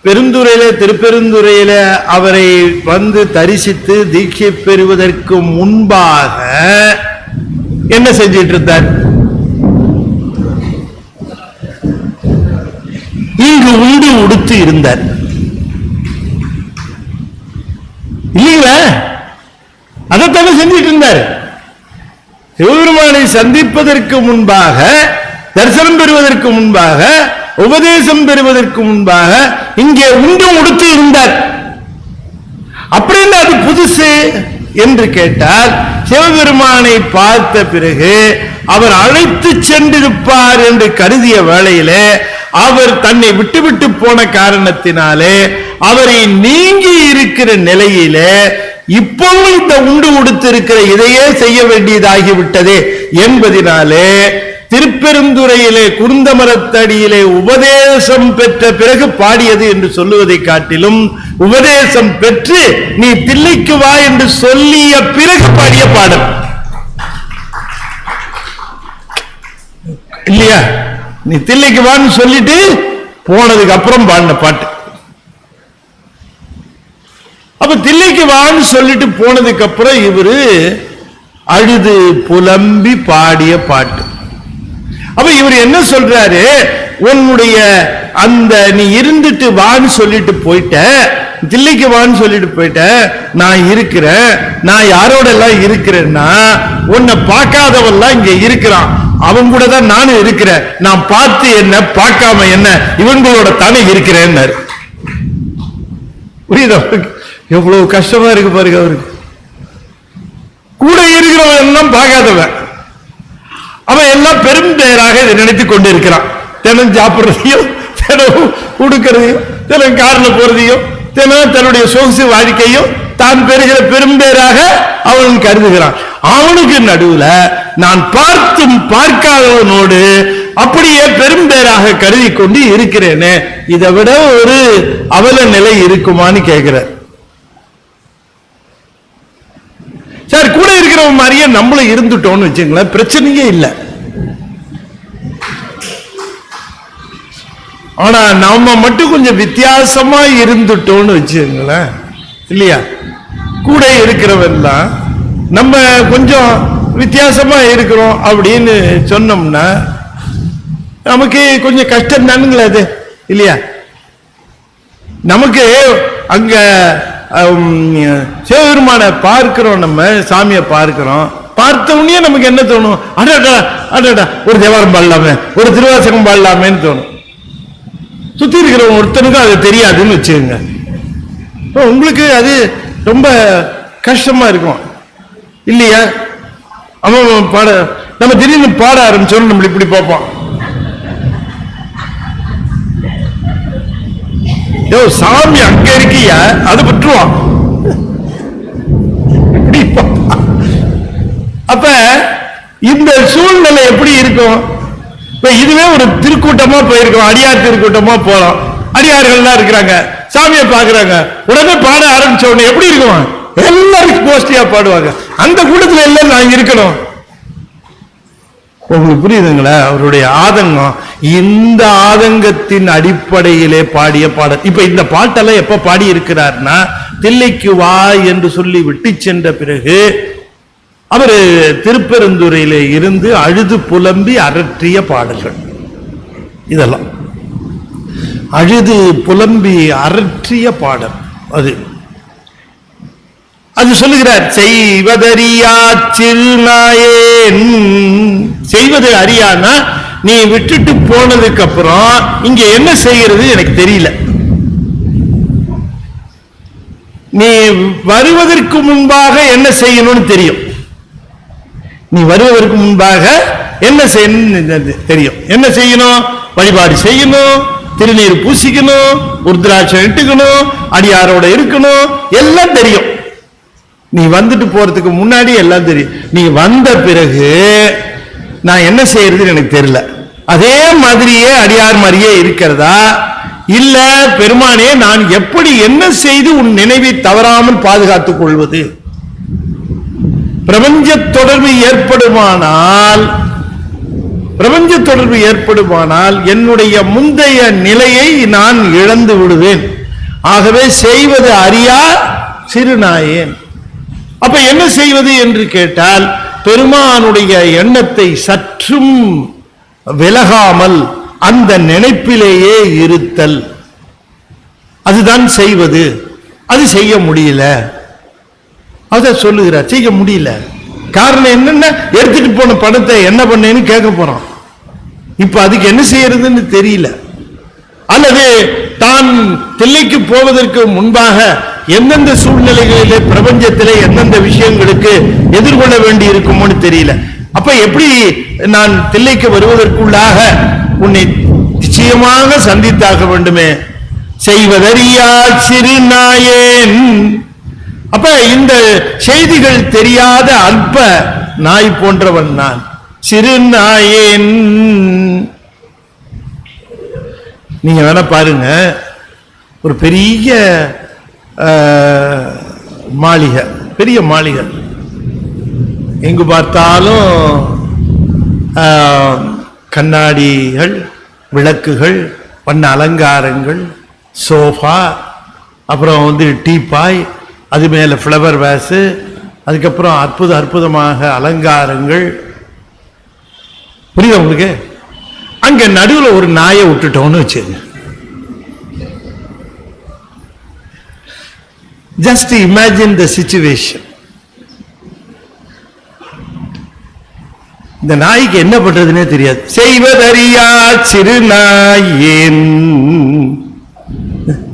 பெருந்துறையில, திருப்பெருந்துறையில அவரை வந்து தரிசித்து தீட்சை பெறுவதற்கு முன்பாக என்ன செஞ்சிட்டு இருந்தார்? இங்கு உண்டு உடுத்து இருந்தார் இல்லீங்களா? அதைத்தானே செஞ்சிட்டு இருந்தார். சிவபெருமானை சந்திப்பதற்கு முன்பாக, தரிசனம் பெறுவதற்கு முன்பாக, உபதேசம் பெறுவதற்கு முன்பாக இங்கே உண்டு உடுத்து இருந்தார். அப்படின்னு அது புதுசு என்று கேட்டால், சிவபெருமானை பார்த்த பிறகு அவர் அழைத்து சென்றிருப்பார் என்று கருதிய வேளையிலே அவர் தன்னை விட்டுவிட்டு போன காரணத்தினாலே அவரை நீங்கி இருக்கிற நிலையிலே இப்பவும் இந்த உண்டு உடுத்து இருக்கிற இதையே செய்ய வேண்டியதாகிவிட்டதே என்பதினாலே திருப்பெருந்துறையிலே குருந்த மரத்தடியிலே உபதேசம் பெற்ற பிறகு பாடியது என்று சொல்லுவதை காட்டிலும், உபதேசம் பெற்று நீ தில்லைக்கு வா என்று சொல்லிய பிறகு பாடிய பாடல் இல்லையா? நீ தில்லைக்கு வான்னு சொல்லிட்டு போனதுக்கு அப்புறம் பாடின பாட்டு. அப்ப தில்லைக்கு வான்னு சொல்லிட்டு போனதுக்கு அப்புறம் இவரு அழுது புலம்பி பாடிய பாட்டு. அப்ப இவர் என்ன சொல்றாரு? உன்னுடைய அந்த நீ இருந்துட்டு வான்னு சொல்லிட்டு போயிட்ட, தில்லைக்கு வான்னு சொல்லிட்டு போயிட்ட, நான் இருக்கிறேன். நான் யாரோட எல்லாம் இருக்கிறேன்னா, உன்னை பார்க்காதவெல்லாம் இங்க இருக்கிறான், அவன் கூட தான் நானும் இருக்கிறேன். நான் பார்த்து என்ன, பார்க்காம என்ன, இவங்களோட தானே இருக்கிறேன். புரியுதா? எவ்வளவு கஷ்டமா இருக்கு பாருங்க. அவருக்கு கூட இருக்கிறவன் எல்லாம் பார்க்காதவன், அவன் எல்லாம் பெரும் பெயராக இதை நினைத்துக் கொண்டிருக்கிறான். தினம் சாப்பிடுறதையும், தினம் உடுக்கிறதையும், தினம் கார்ல போறதையும், தினம் தன்னுடைய சொகுசு வாழ்க்கையும் தான் பெறுகிற பெரும் பெயராக அவன் கருதுகிறான். அவனுக்கு நடுவுல நான் பார்த்தும் பார்க்காதவனோடு அப்படியே பெரும் பெயராக கருதி கொண்டு இருக்கிறேனே, இதை விட ஒரு அவல நிலை இருக்குமான்னு கேட்கிற. சார், கூட இருக்கிறவன் மாதிரியே நம்மளும் இருந்துட்டோம்னு வச்சுங்களேன், பிரச்சனையே இல்லை. ஆனா நம்ம மட்டும் கொஞ்சம் வித்தியாசமா இருந்துட்டோம்னு வச்சுங்களேன், இல்லையா? கூட இருக்கிறவன் தான் நம்ம கொஞ்சம் வித்தியாசமா இருக்கிறோம் அப்படின்னு சொன்னோம்னா நமக்கு கொஞ்சம் கஷ்டம் தானுங்களா அது, இல்லையா? நமக்கு அங்க சிவபெருமான பார்க்கிறோம், நம்ம சாமியை பார்க்கிறோம், பார்த்த உடனே நமக்கு என்ன தோணும்? அடடா அடடா, ஒரு தேவாரம் பாடலாமே, ஒரு திருவாசகம் பாடலாமேன்னு தோணும். சுத்தி இருக்கிறவங்க ஒருத்தனுக்கும் அது தெரியாதுன்னு வச்சுக்கோங்க. உங்களுக்கு அது ரொம்ப கஷ்டமா இருக்கும், இல்லையா? அவன் பாட, நம்ம திடீர்னு பாட ஆரம்பிச்சோம், நம்ம இப்படி பார்ப்போம், யோ சாமி அங்க இருக்கிய, அதை பற்றுவான். அப்ப இந்த சூழ்நிலை எப்படி இருக்கும்? இப்ப இதுவே ஒரு திருக்கூட்டமா போயிருக்கோம், அடியார் திருக்கூட்டமா போறோம், அடியார்கள்லாம் இருக்கிறாங்க, சாமியை பாக்குறாங்க, உடனே பாட ஆரம்பிச்ச உடனே எப்படி இருக்கும்? எல்லாரும் கோஷ்டியா பாடுவாங்க. அந்த கூட்டத்தில் எல்லாம் நான் இருக்கணும். உங்களுக்கு புரியுதுங்களா அவருடைய ஆதங்கம்? இந்த ஆதங்கத்தின் அடிப்படையிலே பாடிய பாடல். இப்ப இந்த பாட்டெல்லாம் எப்ப பாடி இருக்கிறார்னா, தில்லைக்கு வா என்று சொல்லி விட்டு சென்ற பிறகு அவர் திருப்பெருந்துறையிலே இருந்து அழுது புலம்பி அரற்றிய பாடல்கள். இதெல்லாம் அழுது புலம்பி அரற்றிய பாடல். அது சொல்லுகிறார், செய்வதறியா சிறுநாயேன். செய்வது அறியானா நீ விட்டுட்டு போனதுக்கு அப்புறம் இங்க என்ன செய்யறது எனக்கு தெரியல. நீ வருவதற்கு முன்பாக என்ன செய்யணும்னு தெரியும். நீ வருவதற்கு முன்பாக என்ன செய்யணும் தெரியும். என்ன செய்யணும்? வழிபாடு செய்யணும், திருநீர் பூசிக்கணும், உருத்ராட்சம் இட்டுக்கணும், அடியாரோட இருக்கணும், எல்லாம் தெரியும். நீ வந்துட்டு போறதுக்கு முன்னாடி எல்லாம் தெரியும். நீ வந்த பிறகு நான் என்ன செய்யறதுன்னு எனக்கு தெரியல. அதே மாதிரியே அடியார் மாதிரியே இருக்கிறதா, இல்ல பெருமானே நான் எப்படி என்ன செய்து உன் நினைவை தவறாமல் பாதுகாத்துக் கொள்வது? பிரபஞ்ச தொடர்பு ஏற்படுமானால் என்னுடைய முந்தைய நிலையை நான் இழந்து விடுவேன். ஆகவே செய்வது அறியா சிறுநாயேன். அப்ப என்ன செய்வது என்று கேட்டால், பெருமானுடைய எண்ணத்தை சற்றும் விலகாமல் அந்த நினைப்பிலேயே இருத்தல், அதுதான் செய்வது. அது செய்ய முடியல, அத சொல்லுகிறார், செய்ய முடியல. காரணம் என்னென்ன? எடுத்துட்டு போன பணத்தை என்ன பண்ணேன்னு கேட்க போறான். இப்ப அதுக்கு என்ன செய்யறதுன்னு தெரியல. அல்லது தான் தில்லைக்கு போவதற்கு முன்பாக எந்தெந்த சூழ்நிலைகளிலே பிரபஞ்சத்திலே எந்தெந்த விஷயங்களுக்கு எதிர்கொள்ள வேண்டி இருக்குமோன்னு தெரியல. அப்ப எப்படி நான் தில்லைக்கு வருவதற்குள்ளாக உன்னை நிச்சயமாக சந்தித்தாக வேண்டுமே. செய்வதறியா சிறுநாயேன். அப்ப இந்த செய்திகள் தெரியாத அல்ப நாய் போன்றவன் நான், சிறுநாயேன். நீங்க வேணா பாருங்க, ஒரு பெரிய மாளிகை, பெரிய மாளிகை, எங்கு பார்த்தாலும் கண்ணாடிகள், விளக்குகள், வண்ண அலங்காரங்கள், சோஃபா, அப்புறம் டீப்பாய், அது மேல ஃப்ளவர் வேஸு, அதுக்கப்புறம் அற்புதமாக அலங்காரங்கள். புரியுதா உங்களுக்கு? அங்க நடுவில் ஒரு நாயை விட்டுட்டோம்னு வச்சுங்க. Just imagine the situation. இந்த நாய்க்கு என்ன பண்றதுன்னே தெரியாது. செய்வதறியா சிறுநாயேன்.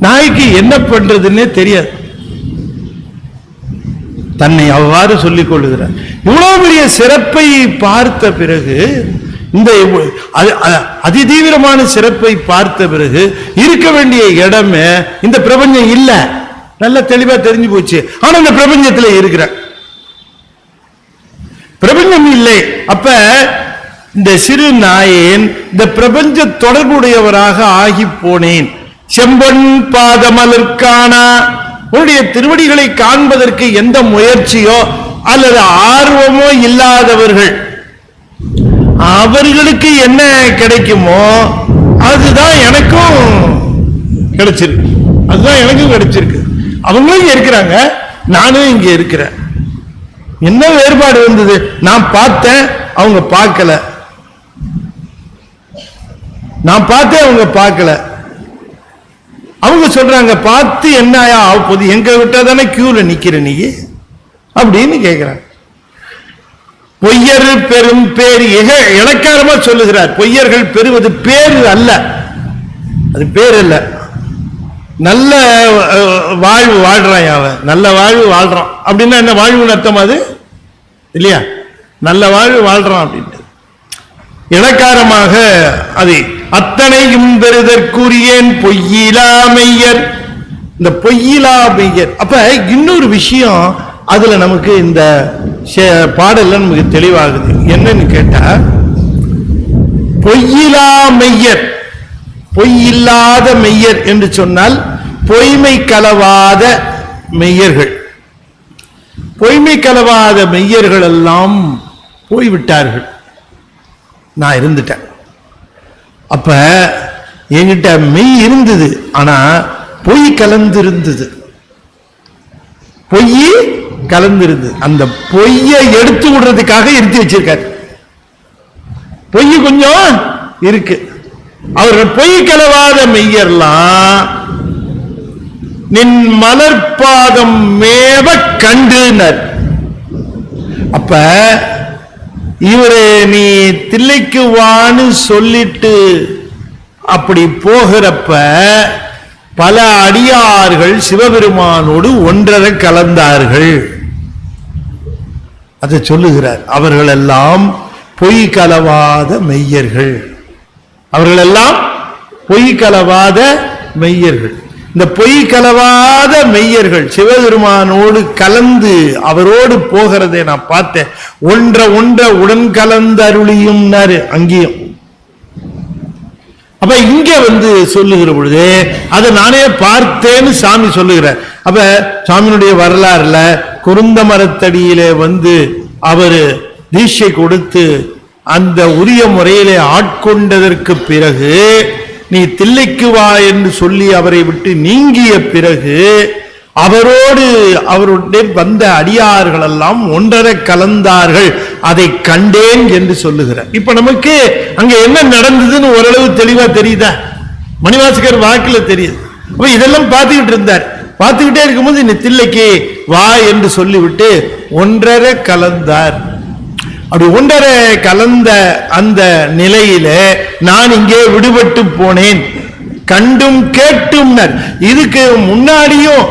நாய்க்கு என்ன பண்றதுன்னே தெரியாது. தன்னை அவ்வாறு சொல்லிக் கொள்ளுகிறார். இவ்வளவு பெரிய சிறப்பை பார்த்த பிறகு, இந்த அதிதீவிரமான சிறப்பை பார்த்த பிறகு இருக்க வேண்டிய இடமே இந்த பிரபஞ்சம் இல்ல, நல்ல தெளிவா தெரிஞ்சு போச்சு. ஆனா இந்த பிரபஞ்சத்துல இருக்கிற பிரபஞ்சம் இல்லை. அப்ப இந்த சிறு நாயேன் இந்த பிரபஞ்ச தொடர்புடையவராக ஆகி போனேன். செம்பொன் பாதமலர்கானா, உன்னுடைய திருவடிகளை காண்பதற்கு எந்த முயற்சியோ அல்லது ஆர்வமோ இல்லாதவர்கள், அவர்களுக்கு என்ன கிடைக்குமோ அதுதான் எனக்கும் கிடைச்சிருக்கு. அதுதான் எனக்கும் கிடைச்சிருக்கு. அவங்களும் இங்க இருக்கிறாங்க, நானும் இங்க இருக்கிறேன். என்ன வேறுபாடு வந்தது? நான் பார்த்தேன், அவங்க பார்க்கல. நான் பார்த்தேன், அவங்க பார்க்கல. அவங்க சொல்றாங்க, பார்த்து என்ன ஆகுது, எங்க விட்டா தானே கியூல நிக்கிற நீ அப்படின்னு கேட்கிறாங்க. பொய்யர் பெரும் பேர் இலக்காரமா சொல்லுகிறார். பொய்யர்கள் பெறுவது பேரு அல்ல, அது பேர் அல்ல. நல்ல வாழ்வு வாழ்றான், அவன் நல்ல வாழ்வு வாழ்றான் அப்படின்னா என்ன வாழ்வுன்னு அர்த்தம் அது இல்லையா? நல்ல வாழ்வு வாழ்றான் அப்படின்ட்டு இலக்காரமாக அதை அத்தனையும் பெறுதற்குரியேன் பொய்யிலா மெய்யர். இந்த பொய்யிலா மெய்யர். அப்ப இன்னொரு விஷயம் அதுல நமக்கு இந்த பாடல்ல நமக்கு தெளிவாகுது. என்னன்னு கேட்டா, பொய்யிலா மெய்யர், பொய்யில்லாத மெய்யர் என்று சொன்னால் பொய்மை கலவாத மெய்யர்கள். பொய்மை கலவாத மெய்யர்கள் எல்லாம் போய்விட்டார்கள், நான் இருந்துட்டேன். அப்ப என்கிட்ட மெய் இருந்தது, ஆனா பொய் கலந்திருந்தது. பொய் கலந்திருந்தது. அந்த பொய்யை எடுத்து விடுறதுக்காக எடுத்து வச்சிருக்காரு. பொய் கொஞ்சம் இருக்கு. அவர்கள் பொய் கலவாத மெய்யர்லாம் நின் மலர்பாதம் மேவ கண்டுனர். அப்ப இவரு நீ தில்லைக்கு வான்னு சொல்லிட்டு அப்படி போகிறப்ப பல அடியார்கள் சிவபெருமானோடு ஒன்றரை கலந்தார்கள். அதை சொல்லுகிறார். அவர்கள் எல்லாம் பொய் கலவாத மெய்யர்கள். அவர்கள் எல்லாம் பொய் கலவாத மெய்யர்கள். இந்த பொய் கலவாத மெய்யர்கள் சிவபெருமானோடு கலந்து அவரோடு போகிறதை நான் பார்த்தேன். ஒன்ற உடன் கலந்து அருளியும் அங்கேயும். அப்ப இங்க சொல்லுகிற பொழுது அதை நானே பார்த்தேன்னு சாமி சொல்லுகிறார். அப்ப சாமியினுடைய வரலாறுல குருந்த மரத்தடியிலே அவரு தீட்சை கொடுத்து அந்த உரிய முறையிலே ஆட்கொண்டதற்கு பிறகு, நீ தில்லைக்கு வா என்று சொல்லி அவரை விட்டு நீங்கிய பிறகு அவருடைய வந்த அடியார்கள் எல்லாம் ஒன்றரை கலந்தார்கள், அதை கண்டேன் என்று சொல்லுகிறார். இப்ப நமக்கு அங்க என்ன நடந்ததுன்னு ஓரளவு தெளிவா தெரியுதா? மணிவாசகர் வாக்குல தெரியுது. அப்ப இதெல்லாம் பார்த்துக்கிட்டு இருந்தார். பார்த்துக்கிட்டே இருக்கும்போது நீ தில்லைக்கு வா என்று சொல்லிவிட்டு ஒன்றரை கலந்தார். அப்படி ஒன்றரை கலந்த அந்த நிலையில நான் இங்கே விடுபட்டு போனேன். கண்டும் கேட்டும். இதுக்கு முன்னாடியும்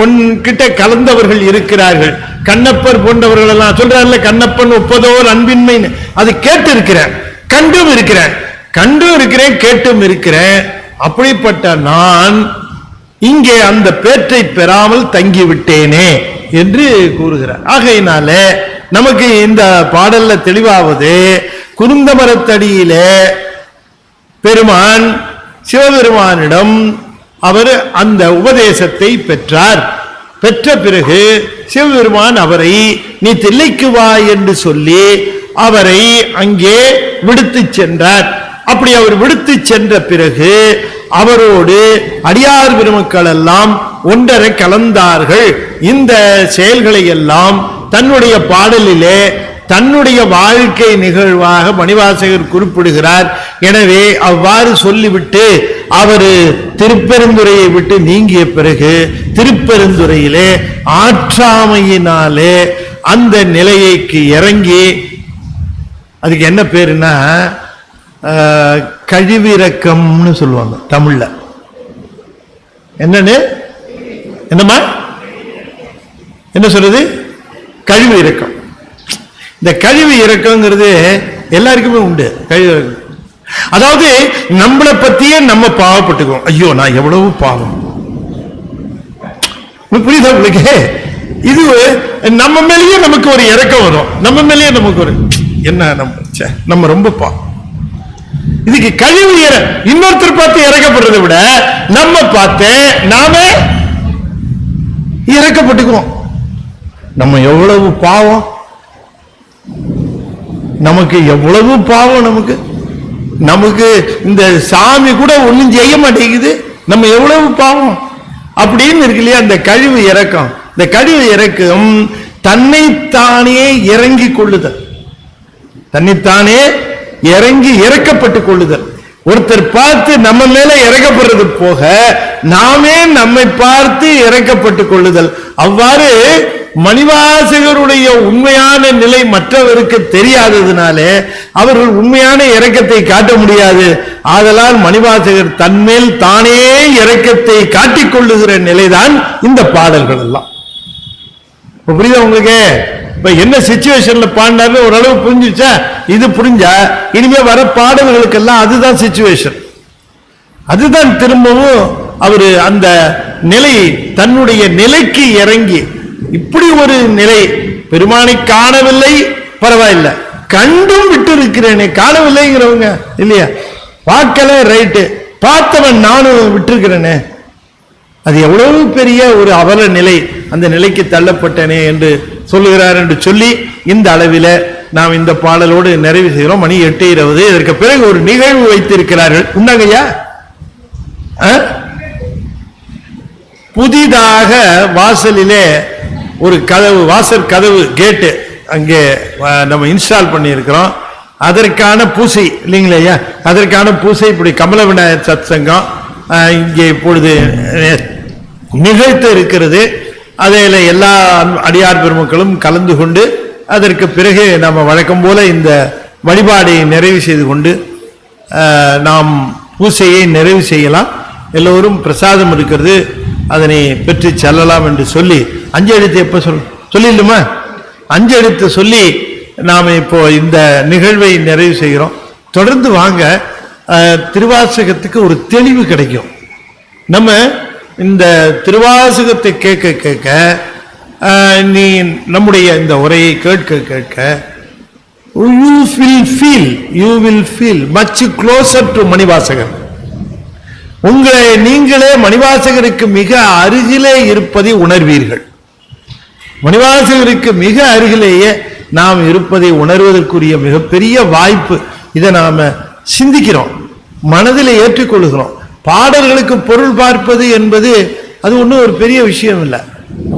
உன்கிட்ட கலந்தவர்கள் இருக்கிறார்கள். கண்ணப்பர் போன்றவர்கள் எல்லாம் சொல்றாருல, கண்ணப்பன் ஒப்பதோர் அன்பின்மை. அது கேட்டு இருக்கிறேன், கண்டும் இருக்கிறேன், கேட்டும் இருக்கிறேன். அப்படிப்பட்ட நான் இங்கே அந்த பேற்றை பெறாமல் தங்கிவிட்டேனே என்று கூறுகிறார். ஆகையினால நமக்கு இந்த பாடல்ல தெளிவாவது, குருந்த மரத்தடியிலே பெருமான் சிவபெருமானிடம் அவர் அந்த உபதேசத்தை பெற்றார். பெற்ற பிறகு சிவபெருமான் அவரை நீ தில்லைக்கு வா என்று சொல்லி அவரை அங்கே விடுத்து சென்றார். அப்படி அவர் விடுத்து சென்ற பிறகு அவரோடு அடியார் பெருமக்கள் எல்லாம் ஒன்றரை கலந்தார்கள். இந்த செயல்களை எல்லாம் தன்னுடைய பாடலிலே தன்னுடைய வாழ்க்கை நிகழ்வாக மணிவாசகர் குறிப்பிடுகிறார். எனவே அவ்வாறு சொல்லிவிட்டு அவர் திருப்பெருந்துறையை விட்டு நீங்கிய பிறகு திருப்பெருந்துறையிலே ஆற்றாமையினாலே அந்த நிலையைக்கு இறங்கி, அதுக்கு என்ன பேருன்னா கழிவிறக்கம்னு சொல்லுவாங்க தமிழ்ல. என்னன்னு என்னம்மா என்ன சொல்றது? கழிவு இரக்கம். இந்த கழிவு இரக்கங்கிறது எல்லாருக்குமே உண்டு. கழிவு இரக்கம் அதாவது நம்மளை பத்தியே நம்ம பாவப்பட்டுக்குவோம். ஐயோ நான் எவ்வளவு பாவம், புரியுதா உங்களுக்கு? இது நம்ம மேலேயே நமக்கு ஒரு இரக்கம் வரும். நம்ம மேலேயே நமக்கு ஒரு என்ன நம்ம ரொம்ப பாவம். இதுக்கு கழிவு இன்னொருத்தர் பார்த்து இறக்கப்படுறதை விட நம்ம பார்த்து நாம இறக்கப்பட்டுக்குவோம். நம்ம எவ்வளவு பாவம், நமக்கு எவ்வளவு பாவம், நமக்கு இந்த சாமி கூட ஒண்ணும் செய்ய மாட்டேங்குது, நம்ம எவ்வளவு பாவம் அப்படின்னு இருக்கு இல்லையா? இந்த கழிவு இரக்கம். இந்த கழிவு இரக்கம் தன்னைத்தானே இறங்கி கொள்ளுதல், தன்னைத்தானே இறங்கி இறக்கப்பட்டுக் கொள்ளுதல். ஒருத்தர் பார்த்து நம்ம மேல இறக்கப்படுறது போக நாமே நம்மை பார்த்து இறக்கப்பட்டுக் கொள்ளுதல். அவ்வாறு மணிவாசகருடைய உண்மையான நிலை மற்றவருக்கு தெரியாததுனாலே அவர்கள் உண்மையான இரக்கத்தை காட்ட முடியாது. ஆதலால் மணிவாசகர் தன்மேல் தானே இரக்கத்தை காட்டிக் கொள்ளுகிற நிலைதான் இந்த பாடல்கள் எல்லாம். புரியுதா உங்களுக்கு? இப்ப என்ன சிச்சுவேஷன்ல பாடினாரு ஓரளவு புரிஞ்சுச்சா? இது புரிஞ்சா இனிமே வர பாடல்களுக்கெல்லாம் அதுதான் சிச்சுவேஷன். அதுதான் திரும்பவும் அவரு அந்த நிலை தன்னுடைய நிலைக்கு இறங்கி இப்படி ஒரு நிலை. பெருமானை காணவில்லை பரவாயில்லை, கண்டும் விட்டு இருக்கிறேனே, காணவில்லைங்கிறவங்க இல்லையா, பார்க்கல ரைட்டு, பார்த்தவன் நானும் விட்டுருக்கிறேனே, அது எவ்வளவு பெரிய ஒரு அவல நிலை, அந்த நிலைக்கு தள்ளப்பட்டனே என்று சொல்லுகிறார் என்று சொல்லி இந்த அளவில் நாம் இந்த பாடலோடு நிறைவு செய்கிறோம். மணி 8:20. இதற்கு பிறகு ஒரு நிகழ்வு வைத்திருக்கிறார்கள். உண்டாங்கய்யா, புதிதாக வாசலிலே ஒரு கதவு, வாசல் கதவு கேட்டு அங்கே நம்ம இன்ஸ்டால் பண்ணி இருக்கிறோம். அதற்கான பூசை இல்லைங்களா ஐயா, அதற்கான பூசை இப்படி கமல விநாயகர் சத் சங்கம் இங்கே இப்பொழுது நிகழ்த்த இருக்கிறது. அதில் எல்லா அடியார் பெருமக்களும் கலந்து கொண்டு அதற்கு பிறகு நம்ம வழக்கம் போல இந்த வழிபாடை நிறைவு செய்து கொண்டு நாம் பூசையை நிறைவு செய்யலாம். எல்லோரும் பிரசாதம் இருக்கிறது, அதனை பெற்று செல்லலாம் என்று சொல்லி 5 எழுத்து எப்ப சொல்லிடுமா? 5 எழுத்து சொல்லி நாம் இப்போ இந்த நிகழ்வை நிறைவு செய்கிறோம். தொடர்ந்து வாங்க, திருவாசகத்துக்கு ஒரு தெளிவு கிடைக்கும். நம்ம இந்த திருவாசகத்தை கேட்க கேட்க நீ நம்முடைய இந்த உரையை கேட்க கேட்க you will feel much closer to Manivasagar. உங்களை நீங்களே மணிவாசகருக்கு மிக அருகிலே இருப்பதை உணர்வீர்கள். மணிவாசகருக்கு மிக அருகிலேயே நாம் இருப்பதை உணர்வதற்குரிய மிகப்பெரிய வாய்ப்பு. இதை நாம சிந்திக்கிறோம், மனதில் ஏற்றுக்கொள்கிறோம். பாடல்களுக்கு பொருள் பார்ப்பது என்பது அது ஒன்றும் ஒரு பெரிய விஷயம் இல்லை.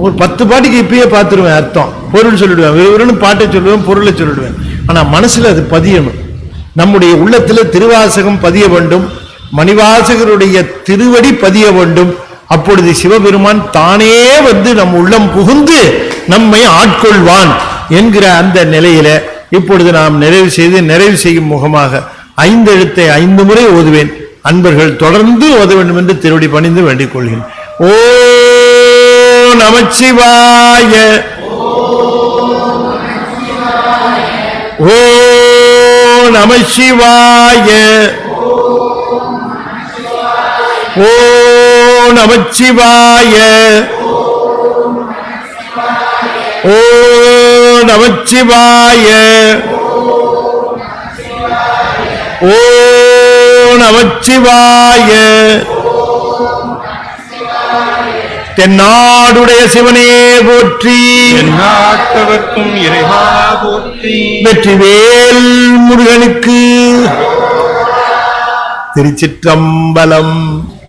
ஒரு 10 பாட்டுக்கு இப்பயே பார்த்துருவேன், அர்த்தம் பொருள் சொல்லிடுவேன், வெறும் பாட்டை சொல்லுவேன், பொருளை சொல்லிடுவேன். ஆனா மனசுல அது பதியணும். நம்முடைய உள்ளத்துல திருவாசகம் பதிய வேண்டும், மணிவாசகருடைய திருவடி பதிய வேண்டும். அப்பொழுது சிவபெருமான் தானே வந்து நம் உள்ளம் புகுந்து நம்மை ஆட்கொள்வான் என்கிற அந்த நிலையில இப்பொழுது நாம் நிறைவு செய்யும் முகமாக 5 எழுத்தை 5 முறை ஓதுவேன். அன்பர்கள் தொடர்ந்து ஓத வேண்டும் என்று திருவடி பணிந்து வேண்டிக் கொள்கிறேன். ஓ நமச்சிவாய, ஓ நமச்சிவாய, ஓ நமச்சிவாய, ஓ நமச்சிவாய, ஓ நமச்சிவாய. தென்னாடுடைய சிவனே போற்றி, நாட்டவர்க்கும் இறைவா போற்றி. வெற்றிவேல் முருகனுக்கு. திருச்சிற்றம்பலம்.